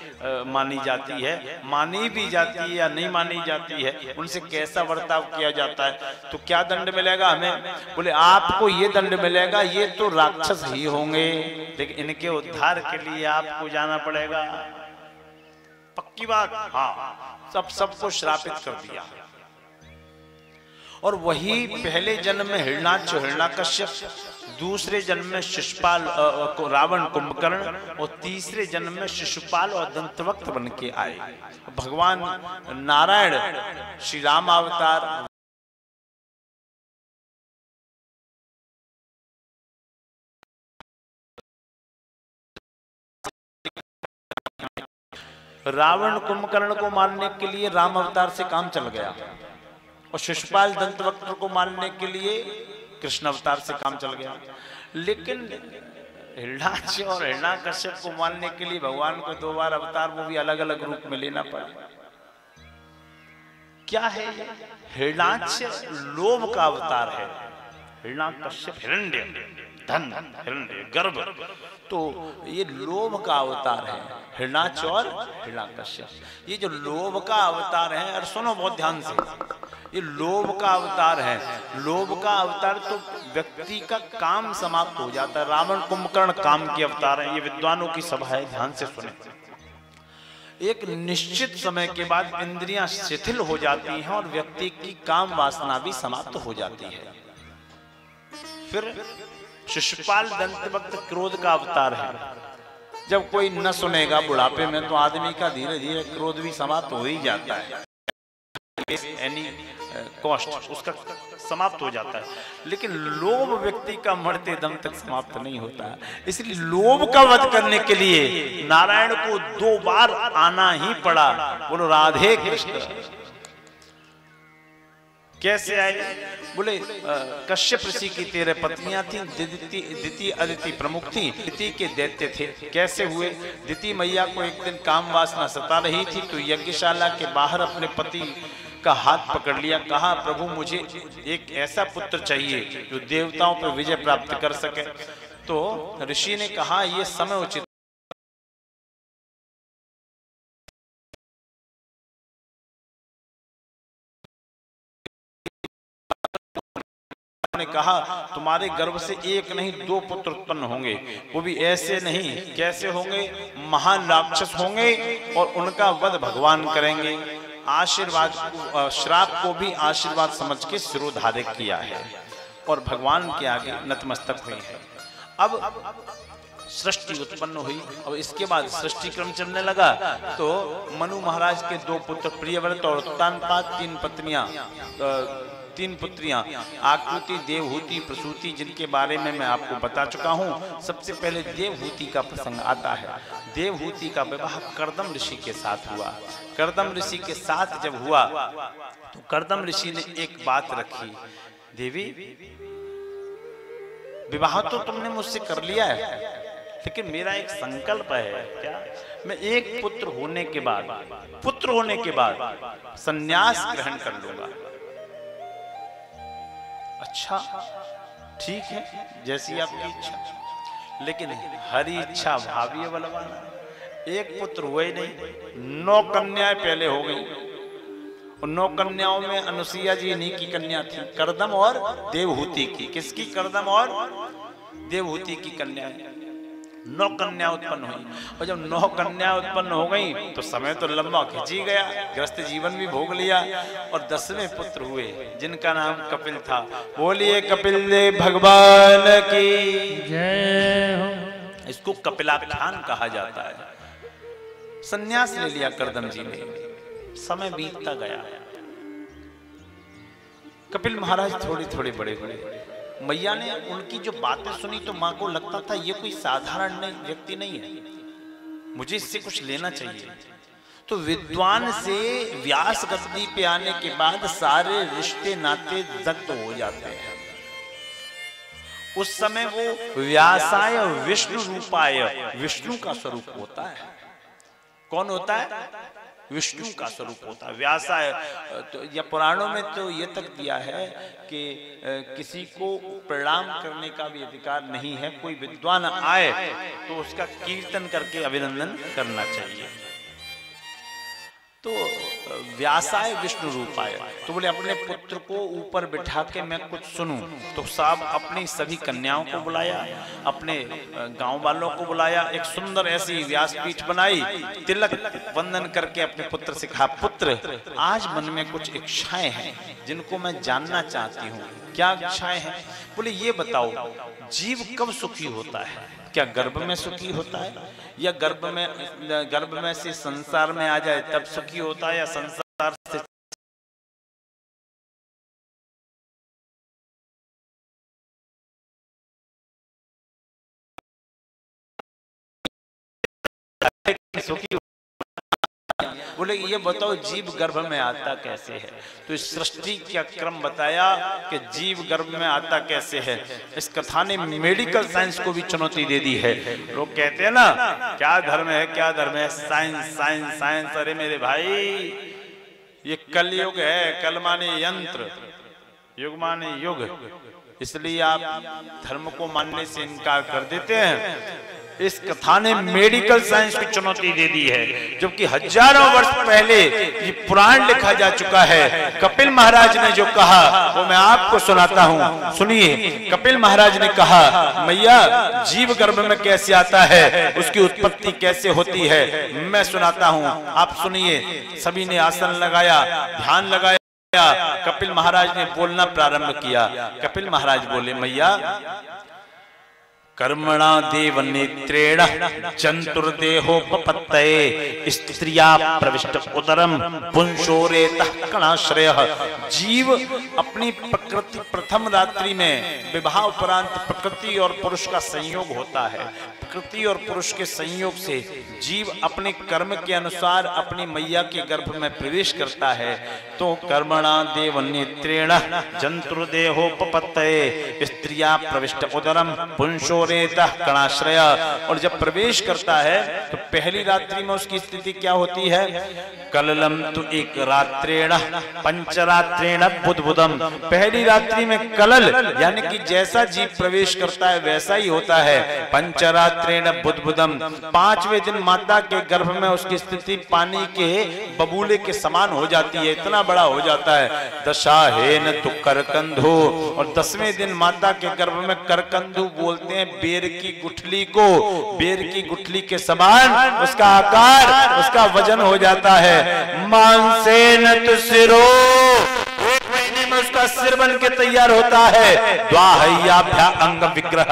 मानी जाती है, मानी भी जाती है या नहीं मानी जाती है, उनसे कैसा बर्ताव किया जाता है। तो क्या दंड मिलेगा हमें? बोले आपको ये दंड मिलेगा, ये तो राक्षस ही होंगे, लेकिन इनके उद्धार के लिए आपको जाना पड़ेगा। पक्की बात? हाँ, सबको श्रापित कर दिया। और वही पहले जन्म में हिरणाक्ष हिरण्याकश्यप, दूसरे जन्म में शिशुपाल रावण कुंभकर्ण, और तीसरे जन्म में शिशुपाल और दंतवक्त बन के आए। भगवान नारायण श्री राम अवतार रावण कुंभकर्ण को मारने के लिए राम अवतार से काम चल गया, और शिशुपाल दंतवक्त्र को मारने के लिए कृष्ण अवतार से काम चल गया। लेकिन हिरण्याक्ष और हिरण्याकश्यप को मारने के लिए भगवान को 2 बार अवतार, वो भी अलग अलग रूप में लेना पड़ा। क्या है? हिरण्याक्ष लोभ का अवतार है, हिरण्याकश्यप हिरण्य धन, हिरण्य गर्भ, तो ये लोभ का अवतार है हिरण्याक्ष और हिरण्याकश्यप। ये जो लोभ का अवतार है, और सुनो बहुत ध्यान से, ये लोभ का अवतार है। लोभ का अवतार तो व्यक्ति का काम समाप्त हो जाता है। रावण कुंभकर्ण काम के अवतार है। ये विद्वानों की सभा है, ध्यान से सुने। एक निश्चित समय के बाद इंद्रियां शिथिल हो जाती हैं और व्यक्ति की काम वासना भी समाप्त हो जाती है। फिर शिशुपाल दंतवक्त क्रोध का अवतार है। जब कोई न सुनेगा बुढ़ापे में, तो आदमी का धीरे धीरे क्रोध भी समाप्त हो ही जाता है, एनी कॉस्ट उसका समाप्त हो जाता है। लेकिन लोभ व्यक्ति का मरते दम तक समाप्त नहीं होता है। इसलिए लोभ का वध करने के लिए नारायण को 2 बार आना ही पड़ा। बोलो राधे कृष्ण। कैसे आए? बोले कश्यप ऋषि की 13 पत्नियां थी, दिति अदिति प्रमुख थी, दिति के दैत्य थे। कैसे हुए? दिति मैया को एक दिन काम वासना सता रही थी, तो यज्ञशाला के बाहर अपने पति का हाथ पकड़ लिया, कहा प्रभु मुझे एक ऐसा पुत्र चाहिए जो देवताओं पर विजय प्राप्त कर सके। तो ऋषि ने कहा ये समय उचित ने कहा तुम्हारे गर्भ से एक नहीं 2 पुत्र उत्पन्न होंगे, वो भी ऐसे नहीं, कैसे होंगे? महान राक्षस होंगे और उनका वध भगवान करेंगे। आशीर्वाद, श्राप को भी आशीर्वाद समझ के सिरोधार्य किया है और भगवान के आगे नतमस्तक हुई है। अब सृष्टि उत्पन्न हुई और इसके बाद सृष्टि क्रम चलने लगा। तो मनु महाराज के 2 पुत्र प्रियव्रत और उत्तानपाद, 3 पुत्रियां आकृति, देवहूति, प्रसूति, जिनके बारे में मैं आपको बता चुका हूं। सबसे पहले देवहूति का प्रसंग आता है। देवहूति का विवाह कर्दम ऋषि के साथ हुआ। कर्दम ऋषि के साथ जब हुआ तो कर्दम ऋषि ने एक बात रखी, देवी विवाह तो तुमने मुझसे कर लिया है, लेकिन मेरा एक संकल्प है, क्या मैं एक पुत्र होने के बाद संन्यास ग्रहण कर लूंगा। अच्छा ठीक है, जैसी आपकी इच्छा, लेकिन हरी इच्छा भावी बलवाना। एक पुत्र हुए नहीं, 9 कन्याएं पहले हो गई, और 9 कन्याओं में अनुसुईया जी इन्हीं की कन्या थी, करदम और देवहूति की। किसकी? करदम और देवहूति की कन्याएं। 9 कन्या उत्पन्न हुई, और जब 9 कन्या उत्पन्न हो गई तो समय तो लंबा खिंच ही गया, गृहस्थ जीवन भी भोग लिया, और 10वें पुत्र हुए जिनका नाम कपिल था। बोलिए कपिल देव भगवान की जय हो। इसको कपिलाख्यान कहा जाता है। संन्यास ले लिया करदम जी ने, समय बीतता गया। कपिल महाराज थोड़े थोड़े बड़े हुए। मैया ने उनकी जो बातें सुनी तो मां को लगता था ये कोई साधारण व्यक्ति नहीं है, मुझे इससे कुछ लेना चाहिए। तो विद्वान से व्यास गद्दी पे आने के बाद सारे रिश्ते नाते दग्ध हो जाते हैं। उस समय वो व्यासाय विष्णु रूपाय, विष्णु का स्वरूप होता है। कौन होता है? विष्णु का स्वरूप होता है। व्यासाय तो या पुराणों में तो ये तक दिया है कि किसी को प्रणाम करने का भी अधिकार नहीं है। कोई विद्वान आए तो उसका कीर्तन करके अभिनंदन करना चाहिए। तो व्यासाय विष्णु रूपाय, तो बोले अपने पुत्र को ऊपर बिठा के मैं कुछ सुनूं। तो साहब अपनी सभी कन्याओं को बुलाया, अपने गांव वालों को बुलाया, एक सुंदर ऐसी व्यासपीठ बनाई, तिलक वंदन करके अपने पुत्र से कहा, पुत्र आज मन में कुछ इच्छाएं हैं जिनको मैं जानना चाहती हूँ। क्या इच्छाएं हैं? बोले ये बताओ, जीव कब सुखी होता है? क्या गर्भ में सुखी होता है, या गर्भ में से संसार में आ जाए तब सुखी होता है, या संसार से सुखी? बोले ये बताओ जीव गर्भ में आता कैसे है? तो इस सृष्टि का क्रम बताया कि जीव गर्भ में आता कैसे है। इस कथा ने मेडिकल साइंस को भी चुनौती दे दी है। लोग कहते हैं ना क्या धर्म है, क्या धर्म है, साइंस साइंस साइंस। अरे मेरे भाई ये कलयुग है, कल माने यंत्र, युग माने युग, इसलिए आप धर्म को मानने से इनकार कर देते हैं। इस कथा ने मेडिकल साइंस की चुनौती दे दी है, जबकि हजारों वर्ष पहले ये पुराण लिखा जा चुका है। कपिल महाराज ने जो कहा वो मैं आपको सुनाता हूँ, सुनिए। कपिल महाराज ने कहा, मैया जीव गर्भ में कैसे आता है, उसकी उत्पत्ति कैसे होती है, मैं सुनाता हूँ, आप सुनिए। सभी ने आसन लगाया, ध्यान लगाया। कपिल महाराज ने बोलना प्रारंभ किया। कपिल महाराज बोले, मैया कर्मणा देव नेत्रेण जंतुर्देहोपपत्तये स्त्रिया प्रविष्ट उदरम पुंसोरेतः कणाश्रयः। जीव अपनी प्रकृति प्रथम रात्रि में विवाह उपरांत प्रकृति और पुरुष का संयोग होता है। प्रकृति और पुरुष के संयोग से जीव अपने कर्म के अनुसार अपनी मैया के गर्भ में प्रवेश करता है। तो कर्मणा देव नेत्रेण जंतुर्देहोपपत्तये स्त्रिया प्रविष्ट उदरम पुंसोरेतः कणाश्रय। और जब प्रवेश करता है तो पहली रात्रि में उसकी स्थिति क्या होती है? कललम तु एक रात्रेण पंचरात्रेण बुधबुधम। पहली रात्रि में कलल यानी कि जैसा जीव प्रवेश करता है वैसा ही होता है। पंचरात्रेण बुधबुधम, 5वें दिन माता के गर्भ में उसकी स्थिति पानी के बबूले के समान हो जाती है, इतना बड़ा हो जाता है। दशाहेन तु करकंधो, और 10वें दिन माता के गर्भ में करकंधु बोलते हैं बेर की गुठली को। बेर की गुठली के समान उसका आकार, उसका वजन हो जाता है। मांसेन तु सिरो, एक महीने में उसका सिर बन के तैयार होता है। द्वाहय्याभ्या अंग विग्रह,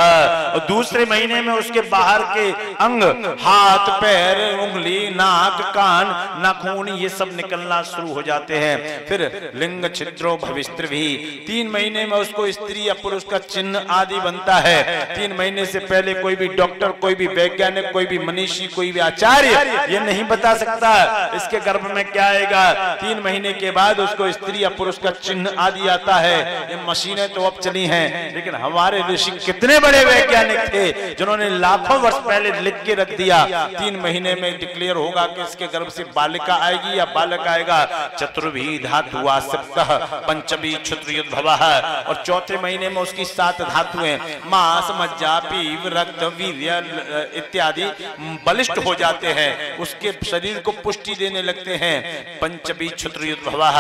और दूसरे महीने में उसके बाहर के अंग, हाथ पैर उंगली नाक कान नाखून ये सब निकलना शुरू हो जाते हैं। फिर लिंग छिद्रो भविष्यद्भिः, 3 महीने में उसको स्त्री या पुरुष का चिन्ह आदि बनता है। 3 महीने से पहले कोई भी डॉक्टर, कोई भी वैज्ञानिक, कोई भी मनीषी, कोई भी आचार्य ये नहीं बता सकता इसके गर्भ में क्या आएगा। 3 महीने के बाद उसको स्त्री या पुरुष का चिन्ह आदि आता चलता है। ये मशीनें तो अब चली हैं, लेकिन हमारे ऋषि कितने बड़े वैज्ञानिक थे जिन्होंने लाखों वर्ष पहले लिख के रख दिया 3 महीने में डिक्लेयर होगा कि इसके गर्भ से बालिका आएगी या बालक आएगा। चतुर्भी धातुआ सप्तः पंचमी क्षुद्रयुद्भवः, और चौथे महीने में उसकी 7 धातुएं मांस मज्जा पीव रक्त वीर्य इत्यादि बलिष्ठ हो जाते हैं, उसके शरीर को पुष्टि देने लगते हैं। पंचमी क्षुद्रयुद्भवः,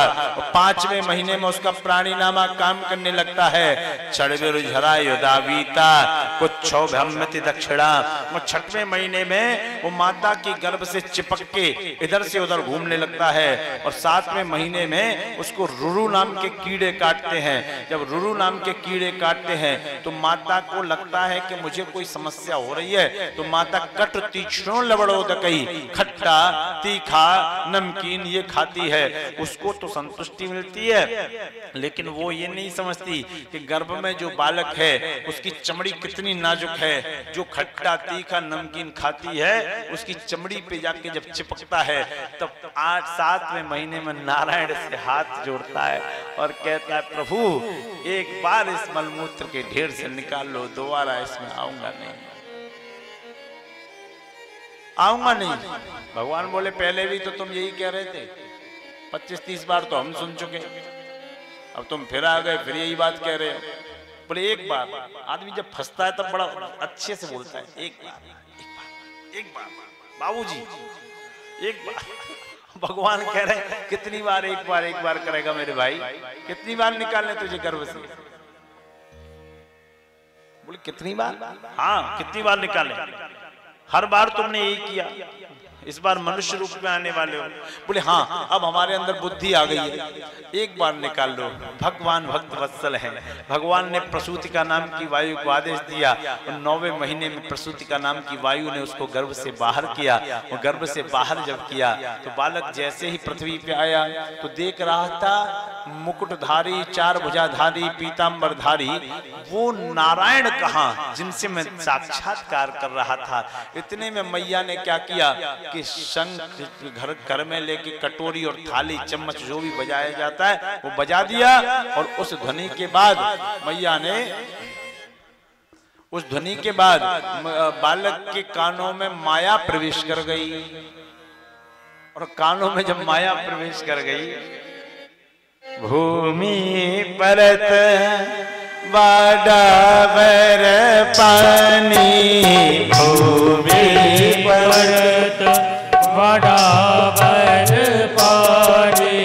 5वें महीने में उसका प्राणी नामा काम करने लगता है। क्षणविरुझरा युदावीता कुच्छो ब्रह्मति दक्षिणा, और 6वें महीने में वो माता की गर्भ से चिपक के इधर से उधर घूमने लगता है। और 7वें महीने में उसको रुरु नाम के कीड़े काटते हैं। जब रुरु नाम के कीड़े काटते हैं तो माता को लगता है कि मुझे कोई समस्या हो रही है, तो माता कट तीक्ष्णो लवणोदकई, खट्टा तीखा नमकीन ये खाती है। उसको तो संतुष्टि मिलती है, लेकिन वो ये नहीं समझती कि गर्भ में जो बालक है उसकी चमड़ी कितनी नाजुक है। जो खट्टा तीखा नमकीन खाती है उसकी चमड़ी पे जाके जब चिपकता है तब 8-7वें महीने में नारायण से हाथ जोड़ता है और कहता है, प्रभु एक बार इस मलमूत्र के ढेर से निकाल लो, दोबारा इसमें आऊंगा नहीं, आऊंगा नहीं। भगवान बोले, पहले भी तो तुम यही कह रहे थे, 25-30 बार तो हम सुन चुके, अब तुम फिर आ गए, फिर यही बात कह रहे हो। बोले एक बार, आदमी जब फंसता है तब बड़ा अच्छे से बोलता है, एक बार बाबूजी एक बार। भगवान कह रहे हैं, कितनी बार एक बार करेगा मेरे भाई, कितनी बार निकालने तुझे गर्भ से? बोले कितनी बार? हाँ, कितनी बार निकाले? हर बार तुमने यही किया, इस बार मनुष्य रूप में आने वाले हो। बोले हाँ, अब हमारे अंदर बुद्धि आ गई है, एक बार निकाल लो। भगवान भक्त वत्सल हैं। भगवान ने प्रसूति का नाम की वायु को आदेश दिया और 9वें महीने में प्रसूति का नाम की वायु ने उसको गर्भ से बाहर किया। और गर्भ से बाहर जब किया तो बालक जैसे ही पृथ्वी पे आया तो देख रहा था मुकुटधारी, 4 भुजाधारी, पीतांबरधारी वो नारायण कहाँ जिनसे मैं साक्षात्कार कर रहा था। इतने में मैया ने क्या किया कि शंख घर में लेके कटोरी और थाली चम्मच जो भी बजाया जाता है वो बजा दिया। और उस ध्वनि के बाद मैया ने, उस ध्वनि के बाद बालक के कानों में माया प्रवेश कर गई। और कानों में जब माया प्रवेश कर गई, भूमि परत बाडावर पानी, भूमि परत बाडावर पानी,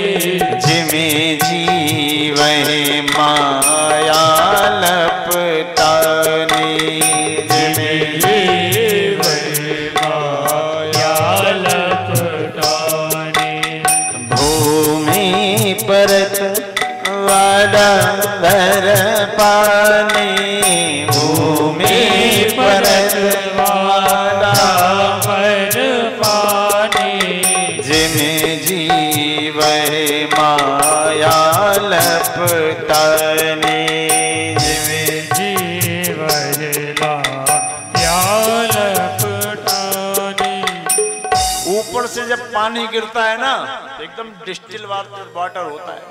जिमे जीवहि माया लपटानी, जिमे जीवहि माया लपटानी, भूमि परत बाडावर पानी, भूमि परत बाडावर पानी, जिमे जीवहि माया लपटानी, जिमे जीवहि माया लपटानी। ऊपर से जब पानी गिरता है ना तो एकदम डिस्टिल वाटर होता है,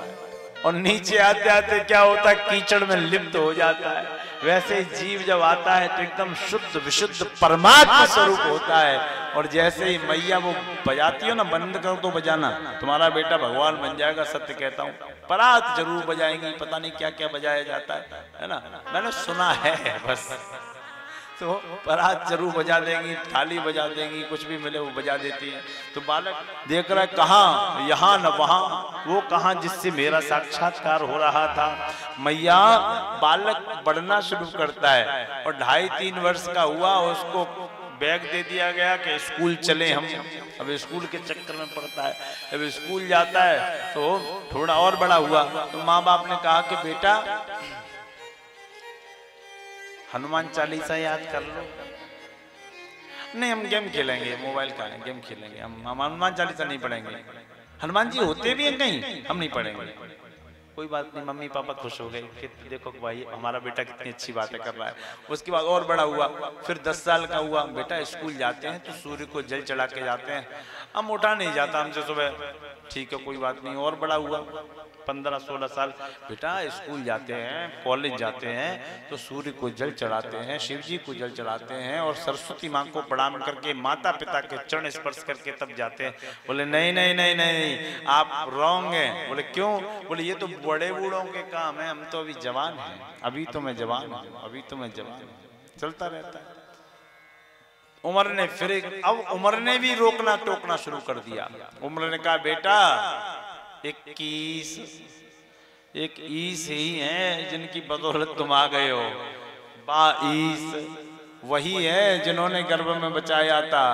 और नीचे आते आते क्या होता है, कीचड़ में लिप्त हो जाता है। वैसे जीव जब आता है तो एकदम शुद्ध विशुद्ध परमात्मा स्वरूप होता है। और जैसे ही मैया वो बजाती हो ना, बंद करो तो बजाना, तुम्हारा बेटा भगवान बन जाएगा, सत्य कहता हूँ। परात जरूर बजाएंगी, पता नहीं क्या क्या बजाया जाता है ना, मैंने सुना है बस। तो परात जरूर बजा देंगी, थाली बजा देंगी, कुछ भी मिले वो बजा देती है। तो बालक देख रहा है कहाँ, यहाँ न वहाँ, वो कहाँ जिससे मेरा साक्षात्कार हो रहा था। मैया, बालक बढ़ना शुरू करता है और 2.5-3 वर्ष का हुआ, उसको बैग दे दिया गया कि स्कूल चले हम। अब स्कूल के चक्कर में पड़ता है, अब स्कूल जाता है तो थोड़ा और बड़ा हुआ तो माँ बाप ने कहा कि बेटा हनुमान चालीसा याद कर लो। नहीं, हम गेम खेलेंगे, मोबाइल का गेम खेलेंगे, हम हनुमान चालीसा नहीं पढ़ेंगे। हनुमान जी होते भी हैं कहीं, हम नहीं पढ़ेंगे। कोई बात नहीं, मम्मी पापा खुश हो गए कि देखो भाई हमारा बेटा कितनी अच्छी बातें कर रहा है। उसके बाद और बड़ा हुआ, फिर 10 साल का हुआ, बेटा स्कूल जाते हैं तो सूर्य को जल चढ़ा के जाते हैं। हम उठा नहीं जाता हमसे सुबह, ठीक है कोई बात नहीं। और बड़ा हुआ 15-16 साल, बेटा स्कूल जाते हैं, कॉलेज जाते हैं तो सूर्य को जल चढ़ाते हैं, शिव जी को जल चढ़ाते हैं और सरस्वती माँ को प्रणाम करके माता पिता के चरण स्पर्श करके तब जाते हैं। बोले नहीं नहीं नहीं नहीं आप रॉन्ग हैं। बोले क्यों? बोले ये तो बड़े बूढ़ों के काम है, हम तो अभी जवान हैं, अभी तो मैं जवान हूँ, अभी तो मैं जवान हूँ। चलता रहता है। उमर ने फिर अब उमर ने भी रोकना टोकना शुरू कर दिया। उमर ने कहा बेटा 21 ही हैं जिनकी बदौलत तुम आ गए हो, 22 वही है जिन्होंने गर्भ में बचाया था,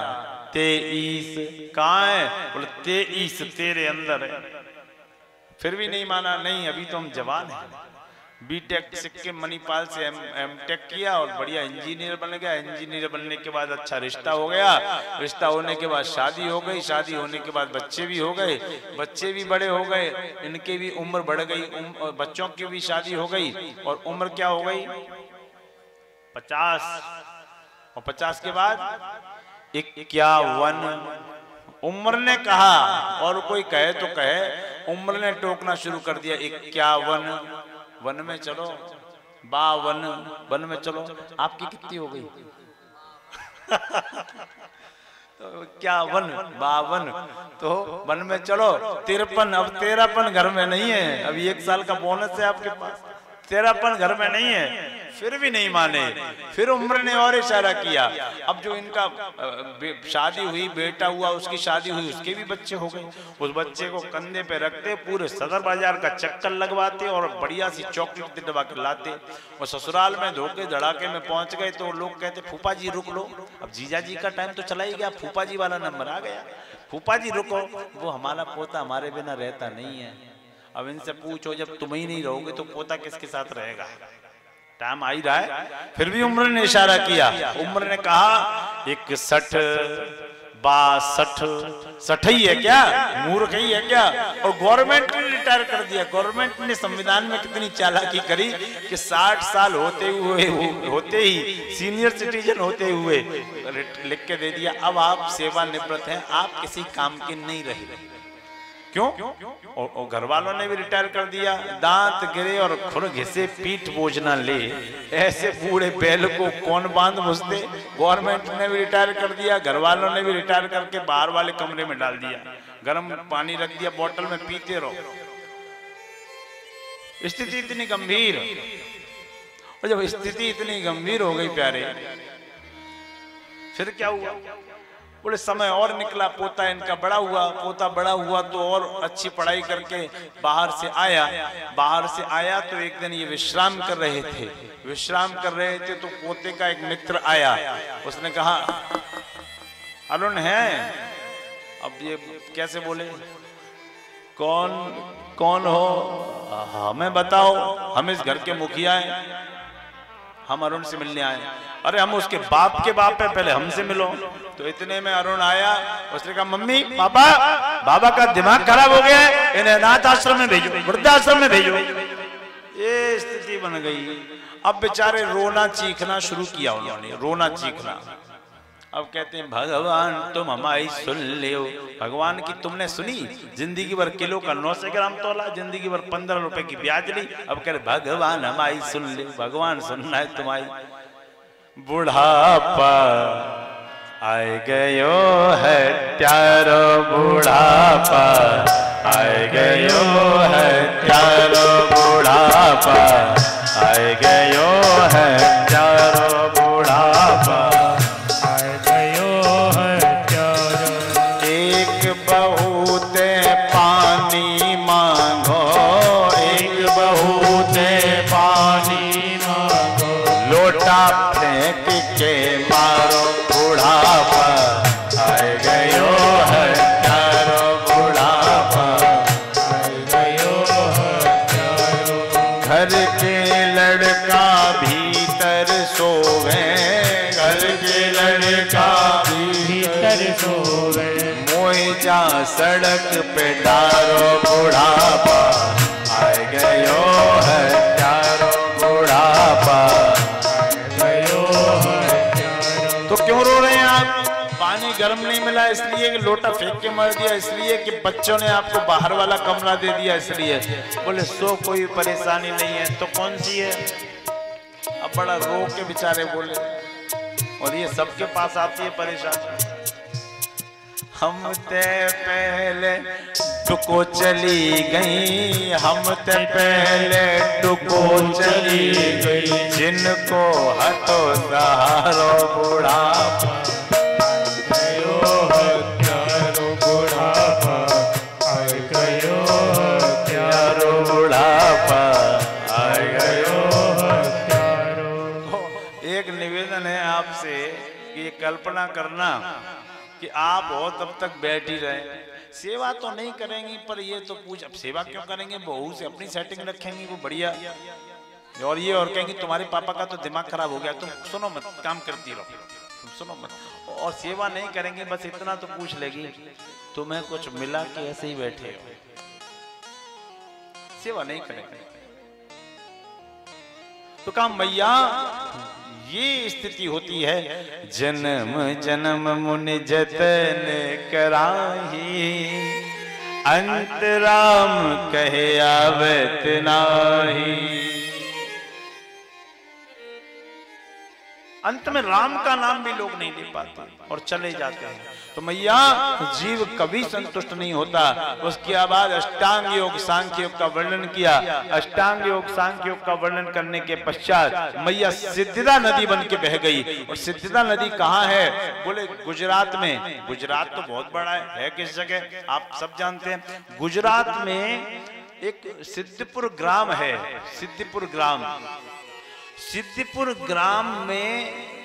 23 कहाँ है? बोले 23 तेरे अंदर है। फिर भी नहीं माना, नहीं अभी तो हम जवान हैं। बीटेक सिक्के मणिपाल से एमटेक किया और बढ़िया इंजीनियर बन गया। इंजीनियर बनने के बाद अच्छा रिश्ता हो गया, रिश्ता होने के बाद शादी हो गई, शादी होने के बाद बच्चे भी हो गए, बच्चे भी बड़े हो गए, इनकी भी उम्र बढ़ गई, बच्चों की भी शादी हो गई और उम्र क्या हो गई 50। और 50 के बाद 51 उम्र ने कहा, और कोई कहे तो कहे, उम्र ने टोकना शुरू कर दिया 51 वन में चलो, 52 वन में चलो। आपकी कितनी हो गई? तो क्या 52 तो वन में चलो 53। अब 53 घर में नहीं है, अभी 1 साल का बोनस है आपके पास, 53 घर में नहीं है। फिर भी नहीं माने, फिर उम्र ने और इशारा किया। अब जो इनका शादी हुई, बेटा हुआ, उसकी शादी हुई, उसके भी बच्चे हो गए। उस बच्चे को कंधे पे रखते, पूरे सदर बाजार का चक्कर लगवाते और बढ़िया सी चॉकलेट दिलवा के लाते। और ससुराल में धोखे धड़ाके में पहुंच गए तो लोग कहते फूफा जी रुक लो, अब जीजा जी का टाइम तो चला ही गया, फूफा जी वाला नंबर आ गया, फूफा जी रुको, वो हमारा पोता हमारे बिना रहता नहीं है। अब इनसे पूछो जब तुम ही नहीं रहोगे तो पोता किसके साथ रहेगा? टाइम आ ही रहा है। फिर भी उम्र ने इशारा किया। उम्र ने कहा 61 62 60 ही है क्या? मूर्ख ही है क्या? और गवर्नमेंट ने रिटायर कर दिया। गवर्नमेंट ने संविधान में कितनी चालाकी करी कि 60 साल होते ही सीनियर सिटीजन होते हुए लिख के दे दिया, अब आप सेवानिवृत्त हैं, आप किसी काम के नहीं रहे। क्यों? और घर वालों ने भी रिटायर कर दिया। दांत गिरे और खुर घिसे पीठ बोझ ना ले, ऐसे बूढ़े बैल को कौन बांध भुसते। गवर्नमेंट ने भी रिटायर कर दिया, घर वालों ने भी रिटायर करके बाहर वाले कमरे में डाल दिया, गर्म पानी रख दिया बोतल में, पीते रहो। स्थिति इतनी गंभीर, और जब स्थिति इतनी गंभीर हो गई प्यारे, फिर क्या हुआ? बोले समय और निकला, पोता इनका बड़ा हुआ, पोता बड़ा हुआ तो और अच्छी पढ़ाई करके बाहर से आया तो एक दिन ये विश्राम कर रहे थे तो पोते का एक मित्र आया। उसने कहा अरुण है। अब ये कैसे बोले, कौन हो? हमें बताओ, हम इस घर के मुखिया हैं, हम अरुण से मिलने आए। अरे हम उसके बाप के बाप है, पहले हमसे मिलो। तो इतने में अरुण आया, उसने कहा मम्मी बाबा का दिमाग खराब हो गया है, इन्हें अनाथ आश्रम में भेजो, वृद्धाश्रम में भेजो। ये स्थिति बन गई। अब बेचारे रोना चीखना शुरू किया उन्होंने, रोना चीखना। अब कहते हैं भगवान तुम हमारी सुन ले। भगवान की तुमने सुनी? जिंदगी भर किलो का 900 ग्राम तोला, जिंदगी भर 15 रुपए की ब्याज ली। अब कह रहे भगवान हमारी सुन ले। भगवान सुनना है तुम्हारी। बुढ़ापा आए गयो है त्यारो, बुढ़ापा आए गयो है त्यारो, बुढ़ापा आए गयो है त्यारो, बुढ़ापा आए गयो है त्यारो। एक बहुत पानी मांगो, एक बहुत पानी मांगो, लोटा फेंक के मारो, बुढ़ापा आए गयो है त्यारो, बुढ़ापा आए गयो है त्यारो। घर के लड़का भीतर सोवे, घर के लड़का भीतर सोवे, मोए जा सड़क पे डारो, बुढ़ापा आए गयो है त्यारो, बुढ़ापा आए गयो है त्यारो। तो क्यों रो रहे हैं आप? पानी गर्म कर्म नहीं मिला इसलिए कि लोटा फेंक के मार दिया, इसलिए कि बच्चों ने आपको बाहर वाला कमरा दे दिया इसलिए? बोले सो कोई परेशानी नहीं है। तो कौन सी है? अब बड़ा रो के बेचारे बोले, और ये सबके पास आती है परेशानी। हम ते पहले टुको चली गई, हम ते पहले टुको चली गई, जिनको हतो सहारो बुढ़ापा, गयो हत्यारो बुढ़ापा, आय गयो हत्यारो बुढ़ापा, आय गयो हत्यारो। एक निवेदन है आपसे कि कल्पना करना कि आप हो तब तक बैठ ही रहे, सेवा तो नहीं करेंगी पर ये तो पूछ, अब सेवा क्यों करेंगे? बहू से अपनी सेटिंग रखेंगी वो बढ़िया, और ये और कहेंगी तुम्हारे पापा का तो दिमाग खराब हो गया, तुम सुनो मत, काम करती रहो, तुम सुनो मत। और सेवा नहीं करेंगे, बस इतना तो पूछ लेगी तुम्हें कुछ मिला कि ऐसे ही बैठे हो? सेवा नहीं करेंगे तो काम मैया ये स्थिति होती है। जन्म जन्म मुनि जतन कराही, अंत राम कहे आवत नाही। अंत में राम का नाम भी लोग नहीं ले पाते और चले जाते हैं। तो मैया जीव कभी संतुष्ट नहीं होता। उसके बाद अष्टांग योग सांख्य योग का वर्णन किया। अष्टांग योग सांख्य योग का वर्णन करने के पश्चात मैया सिद्धिदा नदी बन के बह गई। और सिद्धिदा नदी कहाँ है? बोले गुजरात में। गुजरात तो बहुत बड़ा है किस जगह आप सब जानते हैं। गुजरात में एक सिद्धिपुर ग्राम है। सिद्धिपुर ग्राम, सिद्धिपुर ग्राम में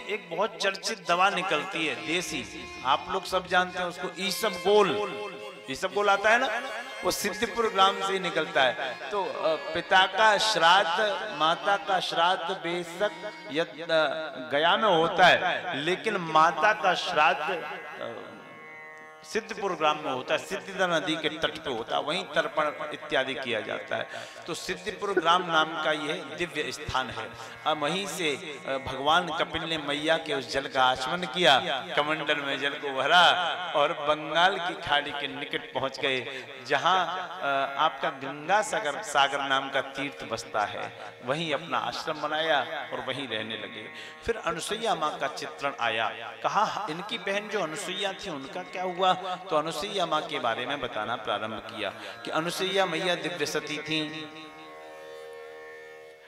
एक बहुत चर्चित दवा निकलती है देसी, आप लोग सब जानते हैं उसको, ईसबगोल। ईसबगोल आता है ना, वो सिद्धिपुर ग्राम से ही निकलता है। तो पिता का श्राद्ध माता का श्राद्ध बेशक गया में होता है, लेकिन माता का श्राद्ध सिद्धिपुर ग्राम में होता है। सिद्धिदा नदी के तट पे होता है, वहीं तर्पण इत्यादि किया जाता है। तो सिद्धिपुर ग्राम नाम का यह दिव्य स्थान है। अब वहीं से भगवान कपिल ने मैया के उस जल का आचमन किया, कमंडल में जल को भरा और बंगाल की खाड़ी के निकट पहुंच गए, जहां आपका गंगा सागर नाम का तीर्थ बसता है। वहीं अपना आश्रम बनाया और वहीं रहने लगे। फिर अनुसुईया माँ का चित्रण आया। कहा इनकी बहन जो अनुसुईया थी उनका क्या हुआ? तो अनुसुईया माँ के बारे में बताना प्रारंभ किया कि अनुसुईया मैया दिव्य सती थी।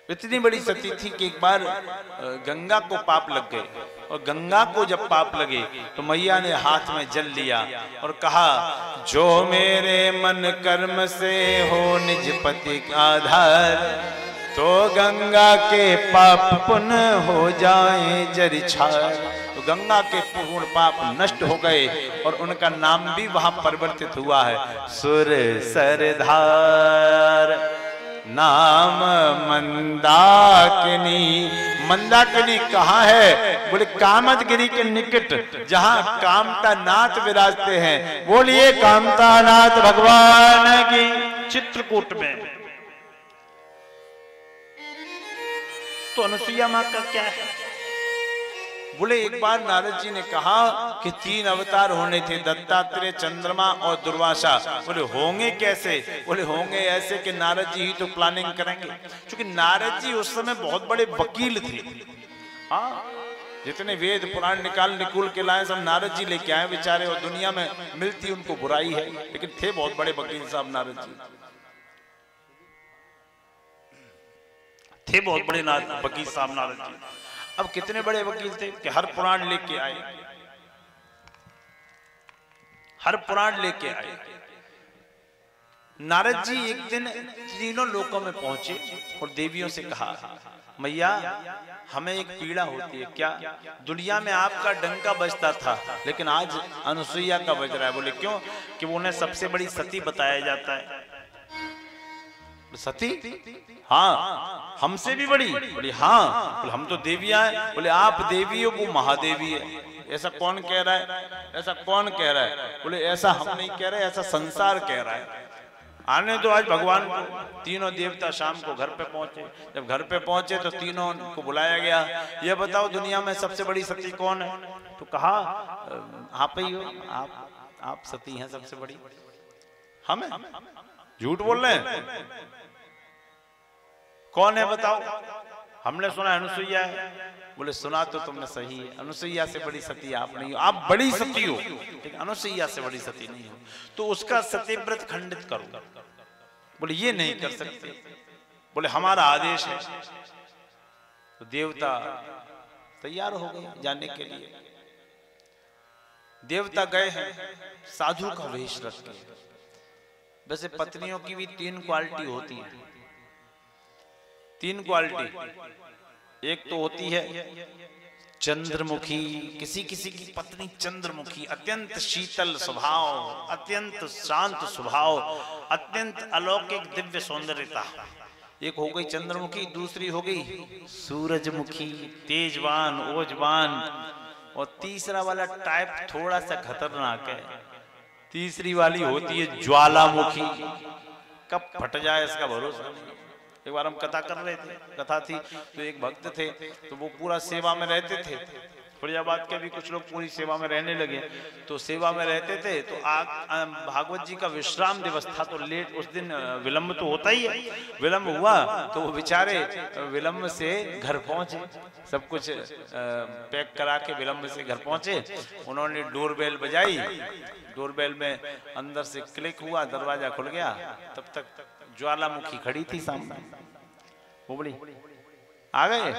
इतनी बड़ी सती थी कि एक बार गंगा को पाप लग गए, और गंगा को जब पाप लगे तो मैया ने हाथ में जल लिया और कहा, जो मेरे मन कर्म से हो निज पति का आधार, तो गंगा के पाप पुण्य हो जाए जरि छार। तो गंगा के पूर्ण पाप नष्ट हो गए और उनका नाम भी वहां परिवर्तित हुआ है, सुर सरधार नाम मंदाकिनी। मंदाकिनी कहाँ है? बोले कामतगिरी के निकट, जहां कामता नाथ विराजते हैं। बोलिए कामता नाथ भगवान की। चित्रकूट में। तो अनुसुईया माँ का क्या है? बोले एक बार नारद जी ने कहा कि 3 अवतार होने थे, दत्तात्रेय, चंद्रमा और दुर्वासा। बोले होंगे कैसे? बोले होंगे ऐसे कि नारद जी ही तो प्लानिंग करेंगे, क्योंकि नारद जी उस समय बहुत बड़े वकील थे। हाँ, जितने वेद पुराण निकुल के लाए सब नारद जी लेके आए बेचारे, और दुनिया में मिलती उनको बुराई है, लेकिन थे बहुत बड़े वकील साहब नारद जी, थे बहुत बड़े वकील साहब नारद जी। अब कितने बड़े वकील थे कि हर पुराण लेके आए, हर पुराण लेके आए। नारद जी एक दिन तीनों लोकों में पहुंचे और देवियों से कहा, मैया हमें एक पीड़ा होती है। क्या? दुनिया में आपका डंका बजता था, लेकिन आज अनुसुईया का बज रहा है। बोले क्यों? कि वो उन्हें सबसे बड़ी सती बताया जाता है। सती? हाँ, हमसे भी बड़ी? बोले हाँ। बोले हम तो देवियां हैं। बोले आप देवी हो, वो महादेवी है। ऐसा कौन कह रहा है? ऐसा कौन कह रहा है? बोले ऐसा हम नहीं कह रहे, ऐसा संसार कह रहा है। आने तो आज भगवान को। तीनों देवता शाम को घर पे पहुंचे। जब घर पे पहुंचे तो तीनों को बुलाया गया। ये बताओ दुनिया में सबसे बड़ी सती कौन है? तो कहा आप ही हो, आप सती हैं सबसे बड़ी, हम झूठ बोल रहे हैं, कौन है बताओ? हमने सुना अनुसुईया है। बोले सुना तो तुमने सही है, अनुसुईया से बड़ी सती आप नहीं हो, आप बड़ी सती हो लेकिन अनुसुईया से बड़ी सती नहीं हो, तो उसका सत्यव्रत खंडित करो। बोले ये नहीं कर सकते। बोले हमारा आदेश है। तो देवता तैयार हो गए जाने के लिए। देवता गए हैं साधु का वेश रख के। वैसे पत्नियों की भी 3 क्वालिटी होती है, 3 क्वालिटी। एक तो होती है चंद्रमुखी, किसी किसी की पत्नी चंद्रमुखी, अत्यंत शीतल स्वभाव, अत्यंत शांत स्वभाव, अत्यंत अलौकिक दिव्य सौंदर्यता। एक हो गई चंद्रमुखी, दूसरी हो गई सूरजमुखी, तेजवान ओजवान, और तीसरा वाला टाइप थोड़ा सा खतरनाक है, तीसरी वाली होती है ज्वालामुखी। कब फट जाए इसका भरोसा नहीं। एक बार हम कथा कर रहे थे, कथा थी, तो एक भक्त थे, तो वो पूरा सेवा में रहते थे। फरीदाबाद के भी कुछ लोग पूरी सेवा में रहने लगे, तो सेवा में रहते थे। तो भागवत जी का विश्राम दिवस था, तो लेट उस दिन विलंब तो होता ही है। विलंब हुआ तो वो बेचारे विलंब से घर पहुंचे, सब कुछ पैक करा के विलंब से घर पहुंचे। उन्होंने डोरबेल बजाई, डोरबेल में अंदर से क्लिक हुआ, दरवाजा खुल गया। तब तक ज्वालामुखी खड़ी थी सामने। वो बोली आ गए?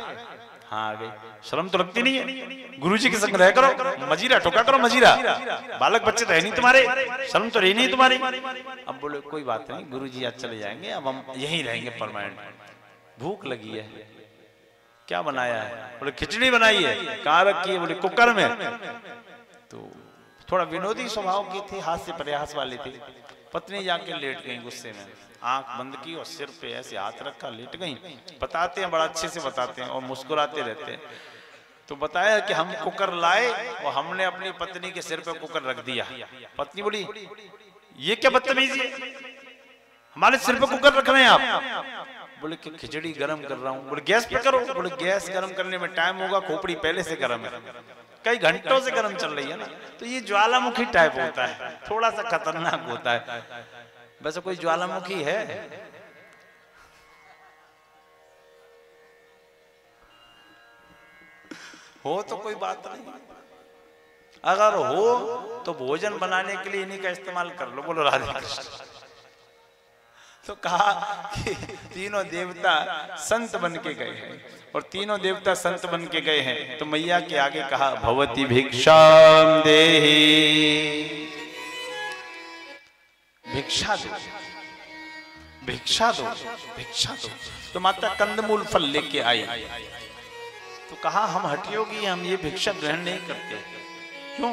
हाँ आ गई। शर्म तो लगती नहीं है? गुरुजी के संग रह करो, मजीरा ठोका करो, मजीरा। बालक बच्चे तो है नहीं तुम्हारे, शर्म तो रही नहीं तुम्हारी। अब बोले कोई बात नहीं गुरुजी आज चले जाएंगे, अब हम यहीं रहेंगे परमानेंट। भूख लगी है, क्या बनाया है? बोले खिचड़ी बनाई है। कहाँ रखी है? बोले कुकर में। तो थोड़ा विनोदी स्वभाव के थे, हास्य प्रयास वाले थे। पत्नी जाके लेट गई गुस्से में, आंख बंद की और सिर पे ऐसे हाथ रखा, लेट गई। बताते हैं, बड़ा अच्छे से बताते हैं और मुस्कुराते रहते हैं। तो बताया कि हम कुकर लाए और हमने अपनी पत्नी के सिर पे कुकर रख दिया। पत्नी बोली ये क्या बदतमीजी है, हमारे सिर पे कुकर रख रहे हैं आप? बोले कि खिचड़ी गरम कर रहा हूँ। बोले गैस पे करो। बोले गैस गरम करने में टाइम होगा, खोपड़ी पहले से गरम है, कई घंटों से गरम चल रही है ना। तो ये ज्वालामुखी टाइप होता है, थोड़ा सा खतरनाक होता है। वैसे कोई ज्वालामुखी है? हो तो कोई बात नहीं, अगर हो तो भोजन बनाने के लिए इन्हीं का इस्तेमाल कर लो। बोलो राधे कृष्ण। तो कहा कि तीनों देवता संत बन के गए हैं, और तीनों देवता संत बन के गए हैं। तो मैया के आगे कहा भवती भिक्षाम देहि, भिक्षा दो, भिक्षा दो, भिक्षा दो। तो माता कंदमूल फल लेके आई। तो कहा हम हठयोगी, हम ये भिक्षा ग्रहण नहीं करते। क्यों?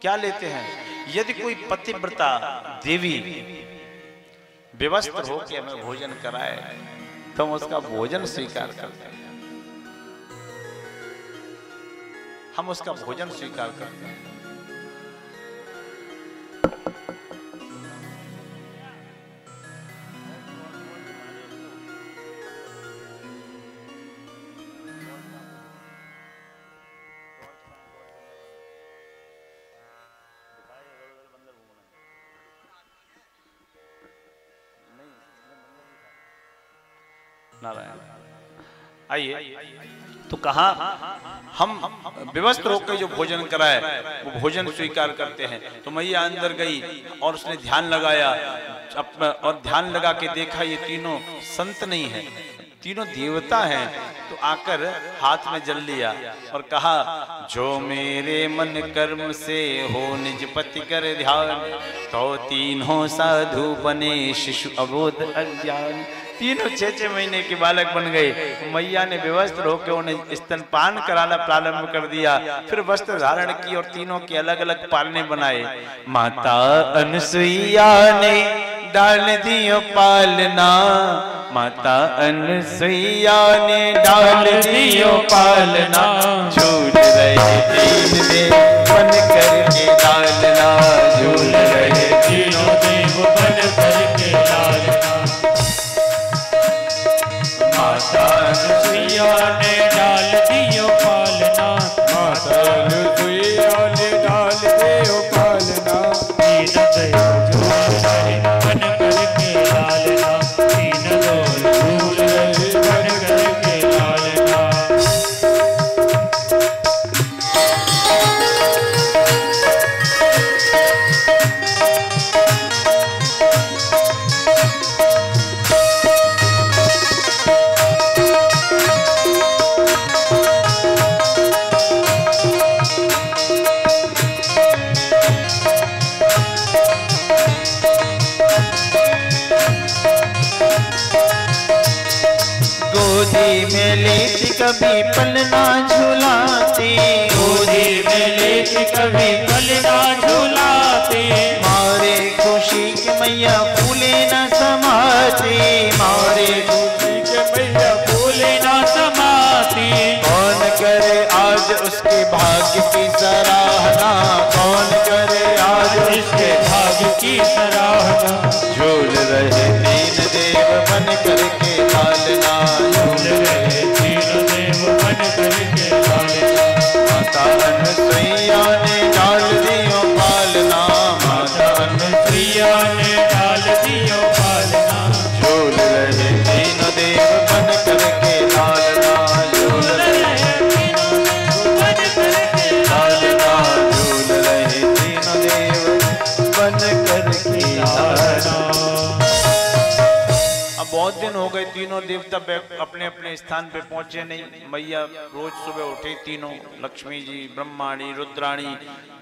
क्या लेते हैं? यदि कोई पतिव्रता देवी व्यवस्थित होकर हमें भोजन कराए तो हम उसका भोजन स्वीकार करते हैं, हम उसका भोजन स्वीकार करते हैं। नारायण आइए। तो कहा हम व्यवस्थित होकर जो भोजन कराए वो भोजन स्वीकार करते हैं। तो मैया अंदर गई और उसने ध्यान लगाया, और ध्यान लगा के देखा ये तीनों संत नहीं है, तीनों देवता हैं। तो आकर हाथ में जल लिया और कहा जो मेरे मन कर्म से हो निज पति कर ध्यान, तो तीनों साधु बने शिशु अबोध अज्ञान। तीनों 6-6 महीने के बालक बन गए। मैया ने व्यवस्थित होकर उन्हें स्तनपान कराना प्रारंभ कर दिया, फिर वस्त्र धारण की और तीनों के अलग अलग पालने बनाए। माता अनसुईया ने डाल दियो पालना, माता अनसुईया ने डाल दियो पालना, झूल रहे तीन देव बन करके लालना, झूल रहे तीनों देव बन करके लालना। माता अनसुईया ने डाल दियो पालना, माता अनसुईया गोदी में लेती कभी पलना झुलाती, गोदी में लेती कभी पलना झुलाती, मारे खुशी के मैया फूले न समाती, मारे खुशी के मैया फूले ना समाती। कौन करे आज उसके भाग्य की सराहना, कौन करे आज इसके भाग्य की सराहना। झूल रहे तीन देव बन करके लालना, झूल रहे तीन देव बन करके लालना। माता अनसुईया ने डाल दियो पालना, माता अनसुईया ने डाल दियो पालना। झूल रहे तीन देव बन करके लालना, झूल रहे तीनों देव बन करके लालना, झूल रहे तीन देव बन करके लालना। अब बहुत दिन हो गए, तीनों देवता अपने अपने स्थान पे पहुंचे नहीं। मैया रोज सुबह उठे, तीनों लक्ष्मी जी, ब्रह्माणी, रुद्राणी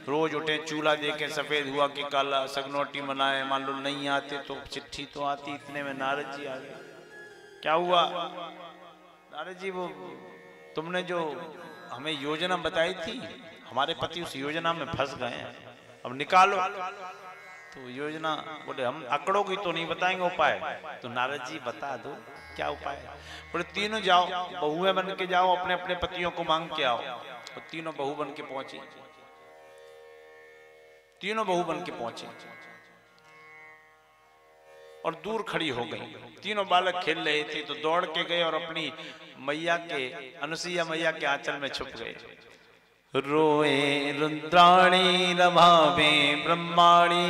रोज उठे, चूल्हा देखे सफेद हुआ कि काला, सगनोटी मनाए, मान लो नहीं आते तो चिट्ठी तो आती। इतने में नारद जी आ गए। क्या हुआ नारद जी? वो तुमने जो हमें योजना बताई थी, हमारे पति उस योजना में फंस गए हैं, अब निकालो। तो योजना बोले हम अकड़ों की तो नहीं बताएंगे उपाय। तो नारद जी बता दो क्या उपाय। बोले तीनों जाओ, बहुएं बन के जाओ, अपने अपने पतियों को मांग के आओ। तो तीनों बहू बन के पहुंची, तीनों बहू बन के पहुंची और दूर खड़ी हो गई। तीनों बालक खेल रहे थे तो दौड़ के गए और अपनी मैया के, अनुसुईया मैया के आंचल में छुप गए। रोए रुद्राणी रभावे ब्रह्माणी,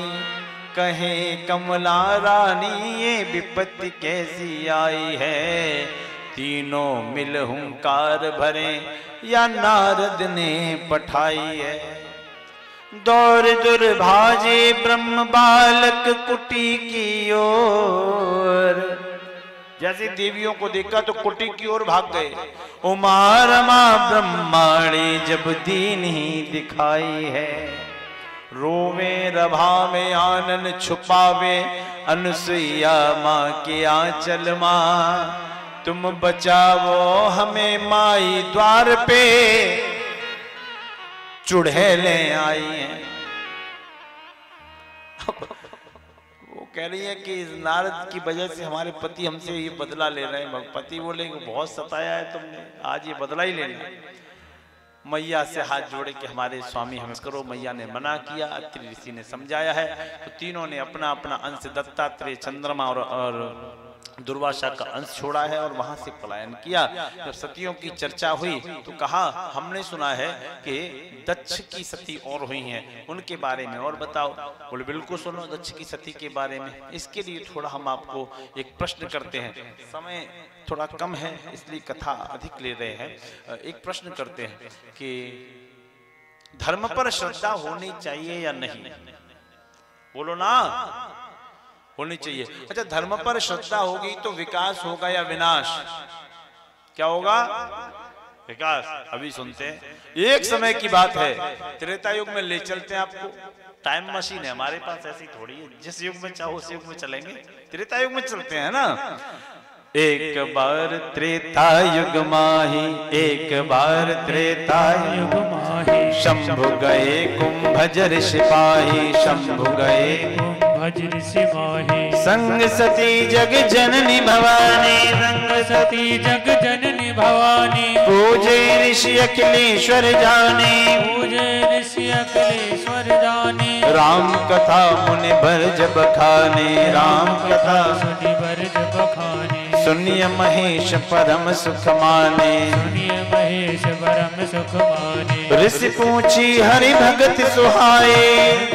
कहे कमला रानी ये विपत्ति कैसी आई है। तीनों मिल हुंकार भरे या नारद ने पठाई है। दौर दुर्भाजे ब्रह्म बालक कुटी की ओर, जैसे देवियों को देखा तो कुटी की ओर भाग गए। उमा रमा ब्रह्माणी जब दीन ही दिखाई है। रोवे रभा में आनन छुपावे, अनुसुईया माँ के आंचल माँ। तुम बचावो हमें माई, द्वार पे चुड़ैले आई हैं। वो कह रही है कि नारद की वजह से हमारे पति हमसे ये बदला ले रहे हैं। पति बोले बहुत सताया है तुमने, आज ये बदला ही लेना। मैया से हाथ जोड़े कि हमारे स्वामी हमें करो। मैया ने मना किया, अत्रि ऋषि ने समझाया है। तो तीनों ने अपना अपना अंश, दत्तात्रेय, चंद्रमा और दुर्वासा का अंश छोड़ा है और वहां से पलायन किया। जब सतियों की चर्चा हुई तो कहा हमने सुना है कि दक्ष की सती और हुई हैं, उनके बारे में और बताओ। बोले बिल्कुल सुनो दक्ष की सती के बारे में। इसके लिए थोड़ा हम आपको एक प्रश्न करते हैं, समय थोड़ा कम है इसलिए कथा अधिक ले रहे हैं। एक प्रश्न करते हैं कि धर्म पर श्रद्धा होनी चाहिए या नहीं? बोलो ना, होनी चाहिए। अच्छा, धर्म पर श्रद्धा होगी तो विकास होगा या विनाश? क्या होगा? विकास। अभी सुनते हैं। एक समय की बात है, त्रेता युग में ले चलते हैं आपको। टाइम मशीन है हमारे पास, ऐसी थोड़ी है जिस युग में चाहो उस युग में चलेंगे। त्रेता युग में चलते हैं ना। एक बार त्रेता युग माही, एक बार त्रेता युग माही। शंभु गए कुंभजर सिपाही, शंभु गए कुंभजर सिपाही। संग सती जग जननी भवानी, संग सती जग जननी भवानी। पूजे ऋषि अखिलेश्वर जाने, पूजे ऋषि अखिलेश्वर जाने। राम कथा मुनि भरज बखाने, राम कथा सुनि भरज बखाने। सुनिय महेश परम सुख माने, सुनिय महेश परम सुख माने। ऋषि पूछी हरि भगत सुहाए,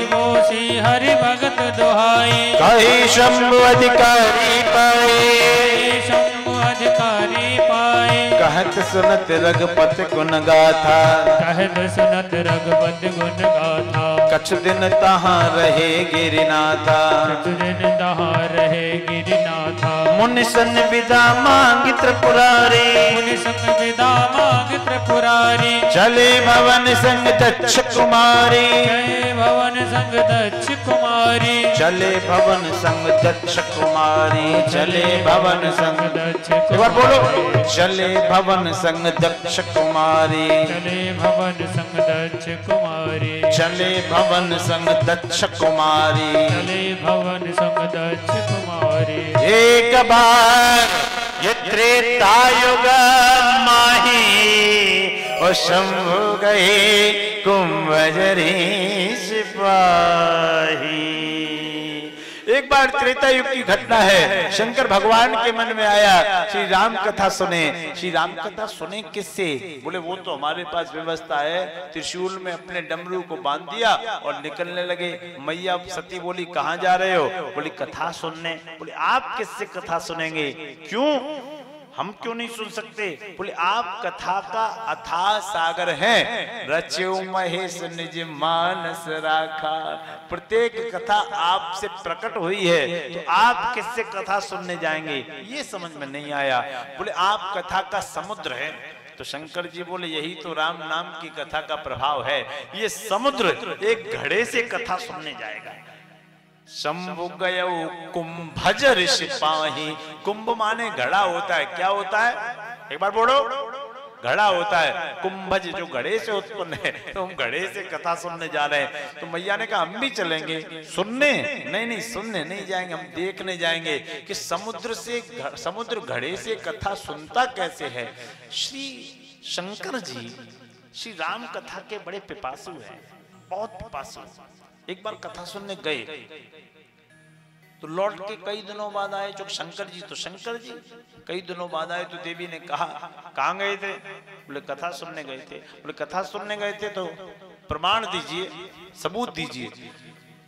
पूछी हरि भगत दुहाई। कहे शंभु अधिकारी पाए, शंभु अधिकारी पाए। कहत सुनत रघुपत गुण गाथा, कहत सुनत रघुपत गुण गाथा। कछु दिन तहाँ रहे गिरिनाथा, कछु दिन तहाँ रहे गिरिनाथा। मुनि सन विदा मांग त्रिपुरारी, मुनि सन विदा मांग त्रिपुरारी। कुमारी चले भवन संग दक्ष कुमारी जय भवन संग दक्ष कुमारी चले भवन संग दक्ष कुमारी चले भवन संग दक्ष एक बार बोलो चले भवन संग दक्ष कुमारी चले भवन संग दक्ष कुमारी चले भवन संग दक्ष कुमारी चले भवन संग दक्ष कुमारी एक बार ये त्रेता युग माही और शंभु गए कुंभजरी सिपाही। एक बार त्रेता युग की घटना है, शंकर भगवान के मन में आया श्री राम कथा सुने। श्री राम कथा सुने किससे? बोले वो तो हमारे पास व्यवस्था है। त्रिशूल में अपने डमरू को बांध दिया और निकलने लगे। मैया सती बोली कहाँ जा रहे हो? बोली कथा सुनने। बोले आप किससे कथा सुनेंगे? क्यों, हम क्यों नहीं सुन सकते? बोले आप कथा का अथाह सागर हैं, रच्यो महेश निज मानस राखा। प्रत्येक कथा आपसे प्रकट हुई है, तो आप किससे कथा सुनने जाएंगे? ये समझ में नहीं आया। बोले आप कथा का समुद्र है। तो शंकर जी बोले यही तो राम नाम की कथा का प्रभाव है। ये समुद्र एक घड़े से कथा सुनने जाएगा। शंभु गयो कुंभज ऋषि पाही। कुंभ माने घड़ा होता है। क्या होता है? एक बार बोलो, घड़ा होता है। कुंभज जो घड़े से उत्पन्न है, तो हम घड़े से कथा सुनने जा रहे हैं। तो मैया ने कहा हम भी चलेंगे। सुनने? नहीं नहीं, सुनने नहीं जाएंगे, हम देखने जाएंगे कि समुद्र घड़े से कथा सुनता कैसे है। श्री शंकर जी श्री राम कथा के बड़े पिपासु हैं, बहुत पिपासु। एक बार कथा सुनने गए तो लौट के कई दिनों बाद आए। जो शंकर जी कई दिनों बाद आए तो देवी ने कहा कहाँ गए थे? बोले कथा सुनने गए थे। बोले कथा सुनने गए थे तो प्रमाण दीजिए, सबूत दीजिए।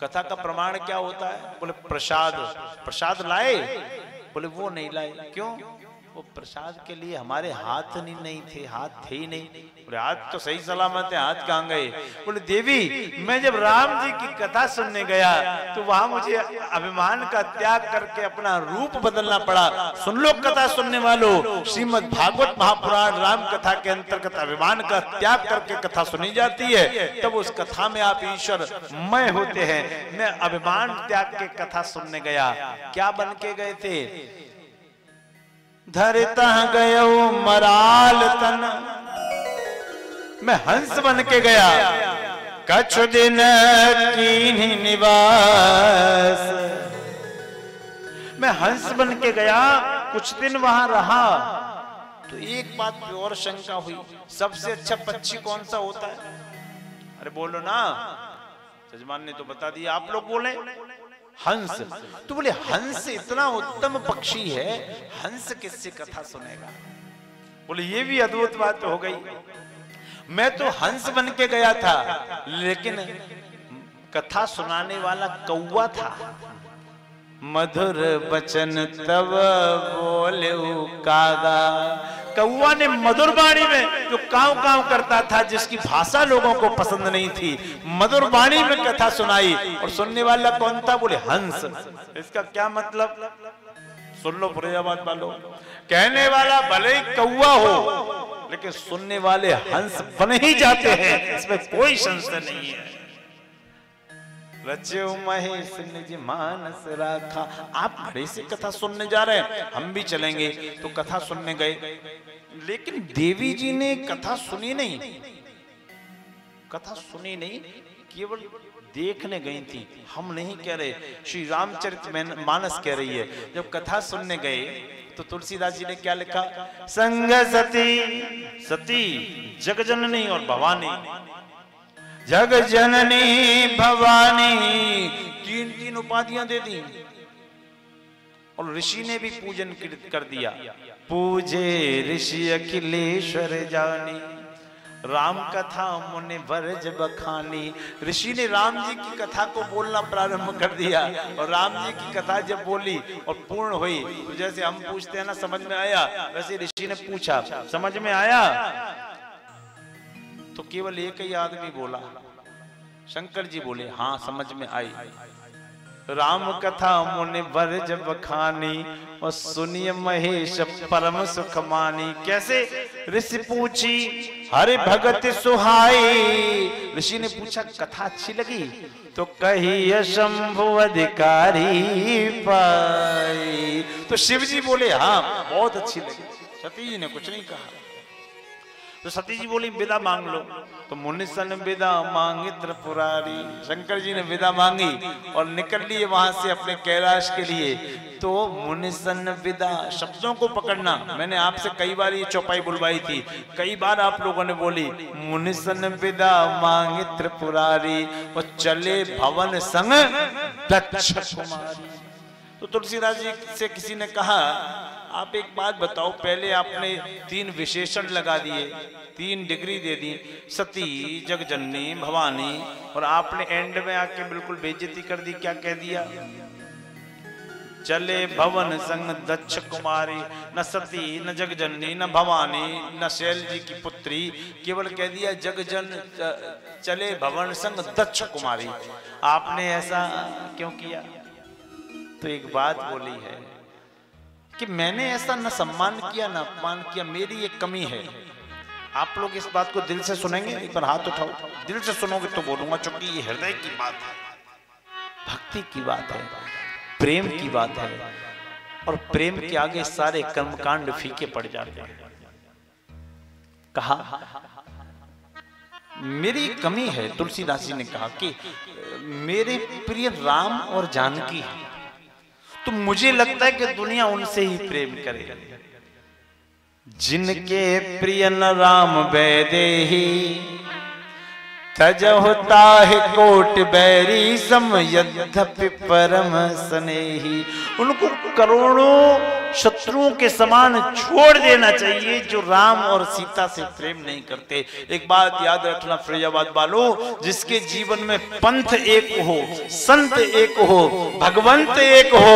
कथा का प्रमाण क्या होता है? बोले प्रसाद लाए? बोले वो नहीं लाए। क्यों? वो प्रसाद के लिए हमारे हाथ नहीं थे, हाथ थे ही नहीं। बोले हाथ तो सही सलामत है, हाथ कहाँ गए? बोले देवी मैं जब राम जी की कथा सुनने गया तो वहां मुझे अभिमान का त्याग करके अपना रूप बदलना पड़ा। सुन लो कथा सुनने वालों, श्रीमद् भागवत महापुराण राम कथा के अंतर्गत अभिमान का त्याग करके कथा सुनी जाती है। तब उस कथा में आप ईश्वर मय होते हैं। मैं अभिमान त्याग के कथा सुनने गया। क्या बन के गए थे? धरता गयो मराल तन, मैं हंस बन के गया। कछु दिन कीन्ही निवास, मैं हंस बन के गया, कुछ दिन वहां रहा। तो एक बात पे और शंका हुई, सबसे अच्छा पक्षी कौन सा होता है? अरे बोलो ना, जजमान ने तो बता दिया, आप लोग बोले हंस। तो बोले हंस इतना उत्तम पक्षी है, हंस किससे कथा सुनेगा? बोले ये भी अद्भुत बात हो गई। मैं तो हंस बन के गया था, लेकिन कथा सुनाने वाला कौवा था। मधुर बचन तब बोले कागा। कौवा ने मधुर वाणी में जो काव काव करता था, जिसकी भाषा लोगों को पसंद नहीं थी, मधुर वाणी में कथा सुनाई। और सुनने वाला कौन था? बोले हंस। इसका क्या मतलब? सुन लो फरीदाबाद वालों, कहने वाला भले ही कौवा हो, लेकिन सुनने वाले हंस बन ही जाते हैं, इसमें कोई संशय नहीं है। रच्यो महेश निज मानस राखा। आप घड़े से कथा सुनने जा रहे हैं, हम भी चलेंगे। तो कथा सुनने गए, लेकिन देवी जी ने कथा सुनी नहीं, केवल देखने गई थी। हम नहीं कह रहे, श्री रामचरितमानस कह रही है। जब कथा सुनने गए तो तुलसीदास जी ने क्या लिखा? संग सती जग जननी और भवानी, जग जननी भवानी, तीन उपाधियां दे दी। और ऋषि ने भी पूजन कर दिया। पूजे ऋषि अखिलेश्वर जानी, राम कथा मुनि वर्ज बखानी। ऋषि ने राम जी की कथा को बोलना प्रारंभ कर दिया, और राम जी की कथा जब बोली और पूर्ण हुई, तो जैसे हम पूछते हैं ना समझ में आया, वैसे ऋषि ने पूछा समझ में आया? तो केवल एक ही आदमी बोला, शंकर जी बोले हाँ समझ में आई। राम कथा मुनि बर जब खानी और सुनिए महेश परम सुख मानी। कैसे? ऋषि पूछी हरि भगत सुहाई। ऋषि ने पूछा कथा अच्छी लगी तो कही शंभु अधिकारी पाई। तो शिव जी बोले हाँ बहुत अच्छी लगी। सती जी ने कुछ नहीं कहा। तो सती जी बोली विदा मांग लो। तो मुनि सन विदा मांगी त्रिपुरारी। शंकर जी ने विदा मांगी और निकल लिए वहां से अपने कैलाश के लिए। तो मुनि सन विदा शब्दों को पकड़ना, मैंने आपसे कई बार ये चौपाई बुलवाई थी, कई बार आप लोगों ने बोली मुनि सन विदा मांगी त्रिपुरारी और चले भवन संग दक्ष कुमारी। तो तुलसीदास जी से किसी ने कहा आप एक बात बताओ, पहले आपने 3 विशेषण लगा दिए, 3 डिग्री दे दी, सती, जगजननी, भवानी, और आपने एंड में आके बिल्कुल बेइज्जती कर दी। क्या कह दिया? चले भवन संग दक्ष कुमारी। न सती, न जगजननी, न भवानी, न शैल जी की पुत्री, केवल कह दिया जगजन चले भवन संग दक्ष कुमारी। आपने ऐसा क्यों किया? तो एक बात बोली है कि मैंने ऐसा न सम्मान किया न अपमान किया, मेरी एक कमी है। आप लोग इस बात को दिल से सुनेंगे? एक बार हाथ उठाओ। दिल से सुनोगे तो बोलूंगा, क्योंकि ये हृदय की बात है, भक्ति की बात है, प्रेम की बात है, और प्रेम के आगे सारे कर्मकांड फीके पड़ जाते हैं। कहा मेरी कमी है। तुलसीदास जी ने कहा कि मेरे प्रिय राम और जानकी है, तो मुझे लगता है कि दुनिया उनसे ही प्रेम करे। जिनके प्रिय न राम वैदेही तजहुता है कोट बैरी सम यद्यपि परम स्नेही। उनको करोड़ों शत्रुओं के समान छोड़ देना चाहिए जो राम और सीता से प्रेम नहीं करते। एक बात याद रखना फरीदाबाद वालों, जिसके जीवन में पंथ एक हो, संत एक हो, भगवंत एक हो,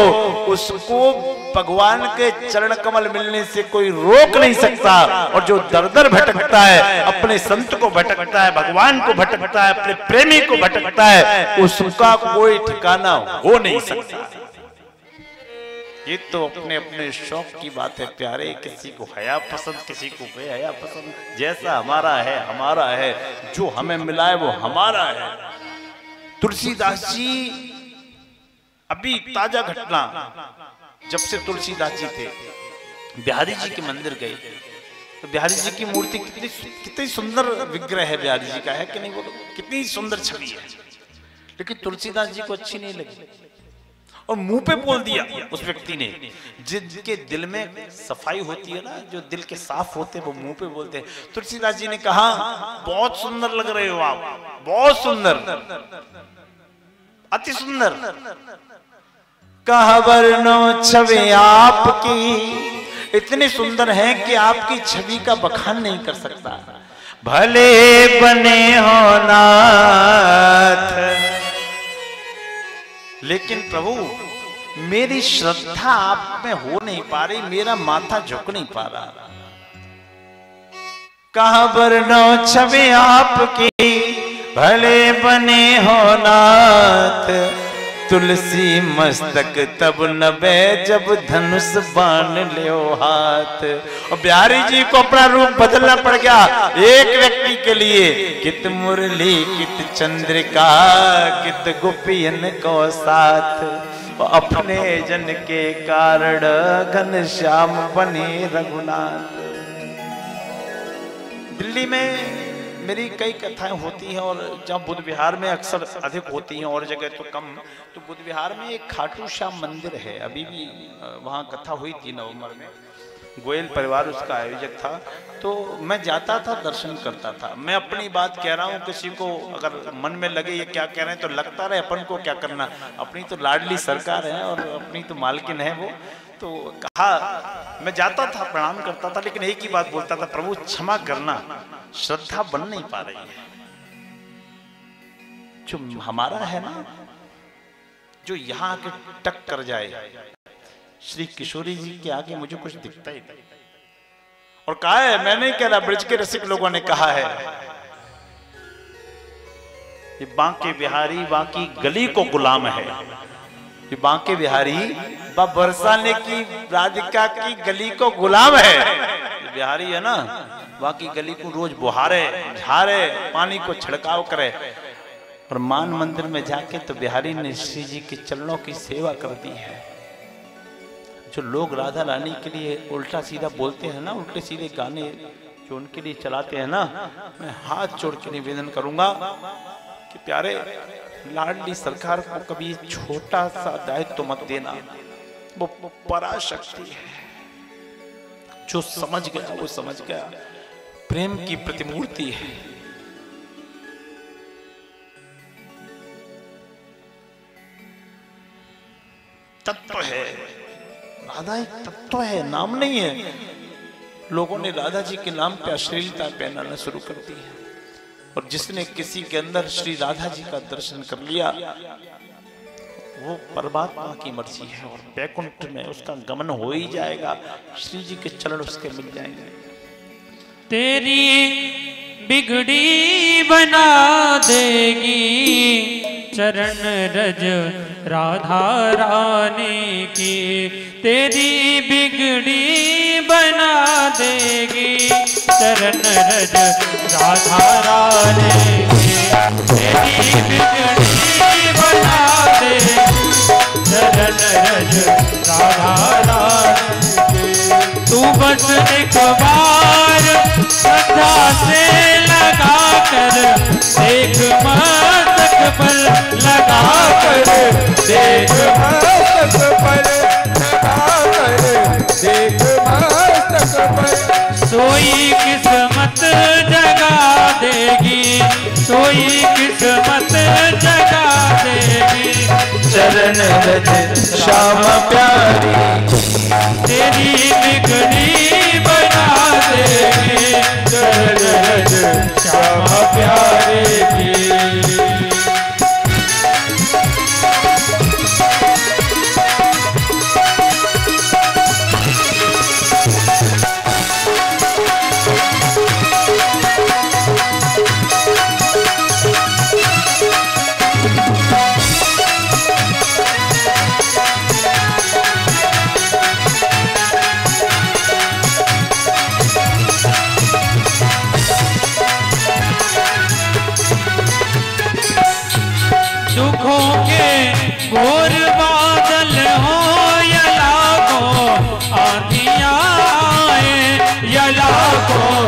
उसको भगवान के चरण कमल मिलने से कोई रोक नहीं सकता। और जो दर दर भटकता है, अपने संत को भटकता है, भगवान को भटकता है, अपने प्रेमी को भटकता है, उसका कोई ठिकाना हो नहीं सकता। ये तो अपने अपने शौक की बात है प्यारे। किसी को हया पसंद, किसी को बेहया पसंद। जैसा हमारा है हमारा है, जो हमें मिला है वो हमारा है। तुलसीदास जी, अभी ताजा घटना, जब से तुलसीदास जी थे बिहारी जी के मंदिर गए, तो बिहारी जी की मूर्ति कितनी सुंदर विग्रह है बिहारी जी का, है कि नहीं बोलो? कितनी सुंदर छवि है, लेकिन तुलसीदास जी को अच्छी नहीं लगी और मुंह पे बोल दिया उस व्यक्ति ने। जिनके दिल में सफाई होती है ना, जो दिल के साफ होते हैं, वो मुंह पे बोलते हैं। तुलसीदास जी ने कहा बहुत सुंदर लग रहे हो आप, बहुत सुंदर, अति सुंदर। कहा वर्णो छवि आपकी इतनी सुंदर है कि आपकी छवि का बखान नहीं कर सकता। भले बने हो नाथ, लेकिन प्रभु मेरी श्रद्धा आप में हो नहीं पा रही, मेरा माथा झुक नहीं पा रहा। कहा वर्णो छवि आपकी भले बने हो नाथ, तुलसी मस्तक तब नबे जब धनुष बाण लियो हाथ। और बिहारी जी को अपना रूप बदलना पड़ गया एक व्यक्ति के लिए। कित मुरली कित चंद्रिका कित गोपियन को साथ, अपने जन के कारण घनश्याम बने रघुनाथ। दिल्ली में मेरी कई कथाएं होती हैं, और जहाँ बुद्ध विहार में अक्सर अधिक होती हैं और जगह तो कम। तो बुद्ध विहार में एक खाटू श्याम मंदिर है, अभी भी वहाँ कथा हुई थी नवंबर में, गोयल परिवार उसका आयोजक था। तो मैं जाता था, दर्शन करता था। मैं अपनी बात कह रहा हूँ, किसी को अगर मन में लगे ये क्या कह रहे हैं तो लगता रहे, अपन को क्या करना, अपनी तो लाडली सरकार है और अपनी तो मालकिन है वो। तो कहा मैं जाता था, प्रणाम करता था, लेकिन एक ही बात बोलता था, प्रभु क्षमा करना, श्रद्धा बन नहीं पा रही है। जो हमारा है ना, जो यहाँ आके टक कर जाए, श्री किशोरी जी के आगे मुझे कुछ दिखता ही नहीं। और कहा है, मैं नहीं कह रहा, ब्रज के रसिक लोगों ने कहा है, ये बांके बिहारी बाकी गली को गुलाम है। ये बांके बिहारी बरसाने की राधिका की गली को गुलाम है। ये बिहारी है ना, बाकी गली को रोज बुहारे झारे, पानी को छिड़काव करे। और मान मंदिर में जाके तो बिहारी ने श्री जी के चरणों की सेवा कर दी है। जो लोग राधा रानी के लिए उल्टा सीधा बोलते हैं ना, उल्टे सीधे गाने जो उनके लिए चलाते हैं ना, मैं हाथ जोड़ के निवेदन करूंगा कि प्यारे लाडली सरकार को कभी छोटा सा दायित्व मत देना। वो पराशक्ति है, जो समझ गया वो समझ गया, प्रेम की प्रतिमूर्ति है। तत्व है, राधा एक तत्व है, नाम नहीं है। लोगों ने राधा जी के नाम पे अश्लीलता पहनाना शुरू कर दी है। और जिसने किसी के अंदर श्री राधा जी का दर्शन कर लिया वो परमात्मा की मर्जी है और वैकुंठ में उसका गमन हो ही जाएगा। श्री जी के चरण उसके मिल जाएंगे। तेरी बिगड़ी बना देगी चरण रज राधा रानी की, तेरी बिगड़ी बना देगी चरण रज राधा रानी की, तेरी बिगड़ी बना देगी चरण रज राधा रानी की। तू बस एक बार श्रद्धा से लगा कर देख, मस्तक पर लगा कर देख, मस्तक पर लगा कर देख, मस्तक पर। सोई किस्मत जगा देगी, सोई किस्मत जगा देगी चरण रज श्याम प्यारी, तेरी बिगड़ी बना देगी चरण रज श्याम प्यारे की। दुखों के घोर बादल हो या लागों आंधियां आए, या लागों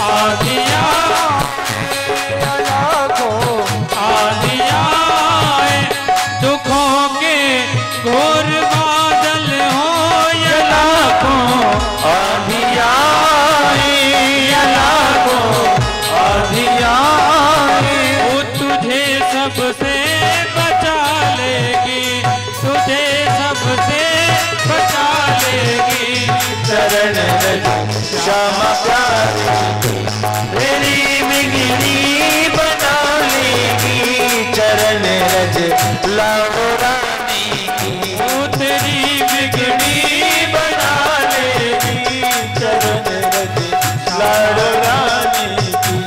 आंधियां आए, दुखों के घोर बादल हो या लागों आंधियां आए, या लागों आंधियां आए। वो तुझे सबसे बचा लेगी, तुझे सबसे बचा लेगी चरण रज श्याम प्यारी, तेरी बिगड़ी बना लेगी चरण रज लाडो रानी की, तेरी बिगड़ी बना लेगी चरण रज लाडो रानी की।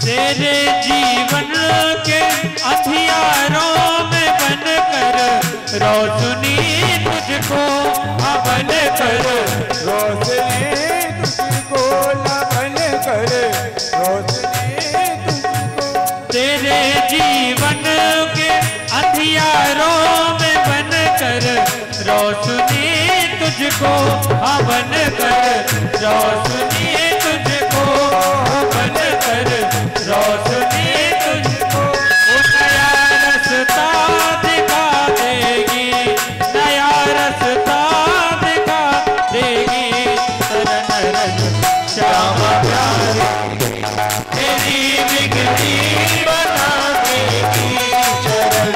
तेरे जीवन के अंधियारों में बनकर रोशनी तुझको बन कर, रोशनी तुझको बन कर, रोशनी तुझको। तेरे जीवन के अंधियारों में बनकर रोशनी तुझको बन कर, रोशनी तुझको बन कर, रोशनी तुझको। वो नया रास्ता दिखा देगी, नया रास्ता दिखा देगी चरण रज श्याम प्यारी, तेरी बिगड़ी बना देगी चरण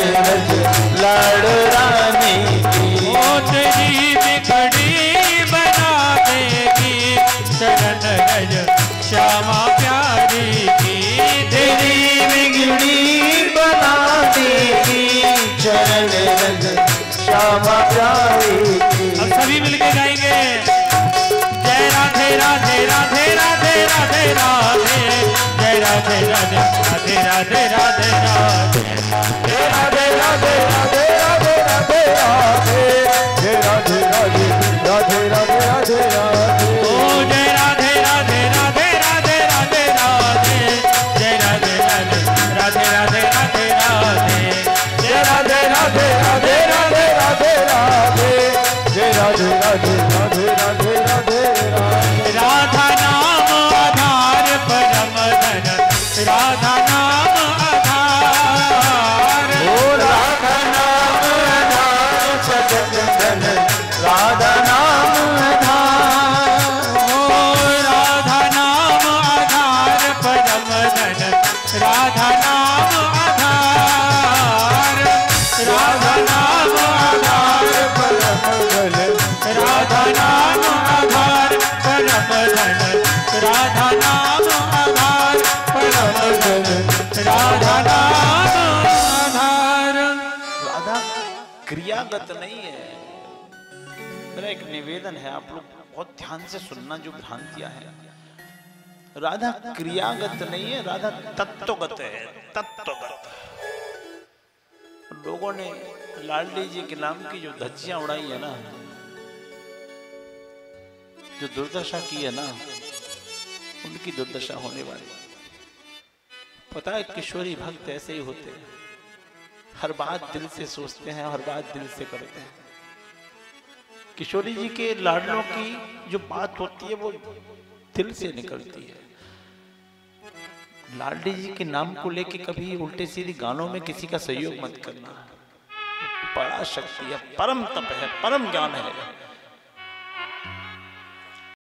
प्यारी की। अब सभी मिलके गाएंगे जय राधे राधे राधे राधे राधे राधे जय राधे राधे राधे राधे राधे राधे जय राधे राधे राधे राधे राधे राधे जय राधे राधे राधे राधे राधे राधे ओ जय राधे राधे राधे राधे राधे राधे जय राधे राधे राधे राधे राधे राधे जय राधे राधे राधे राधे राधे राधे जय राधे राधे राधे राधे राधे राधे राधा नाम आधार परम धन राधा नाम आधार ओ राधा नाम आधार जगत धन राधा नाम आधार ओ राधा नाम आधार परम धन राधा नाम आधार राधा नाम आधार परम धन राधा नाम आधार परम धन राधा नाम आधार परम धन राधा नाम आधार। राधा क्रियागत नहीं है। मेरा एक निवेदन है, आप लोग बहुत ध्यान से सुनना, जो भ्रांतियां हैं। राधा क्रियागत नहीं है, राधा तत्वगत है, तत्वगत। लोगों ने लाडली जी के नाम की जो धज्जियां उड़ाई है ना, जो दुर्दशा की है ना, उनकी दुर्दशा होने वाली। पता है किशोरी भक्त ऐसे ही होते हैं, हर बात दिल से सोचते हैं, हर बात दिल से करते हैं। किशोरी जी के लाडलों की जो बात होती है वो दिल से निकलती है। लाडली जी के नाम को लेके कभी उल्टे सीधे गानों में किसी का सहयोग मत करना। बड़ा शक्ति है, परम तप है, परम ज्ञान है।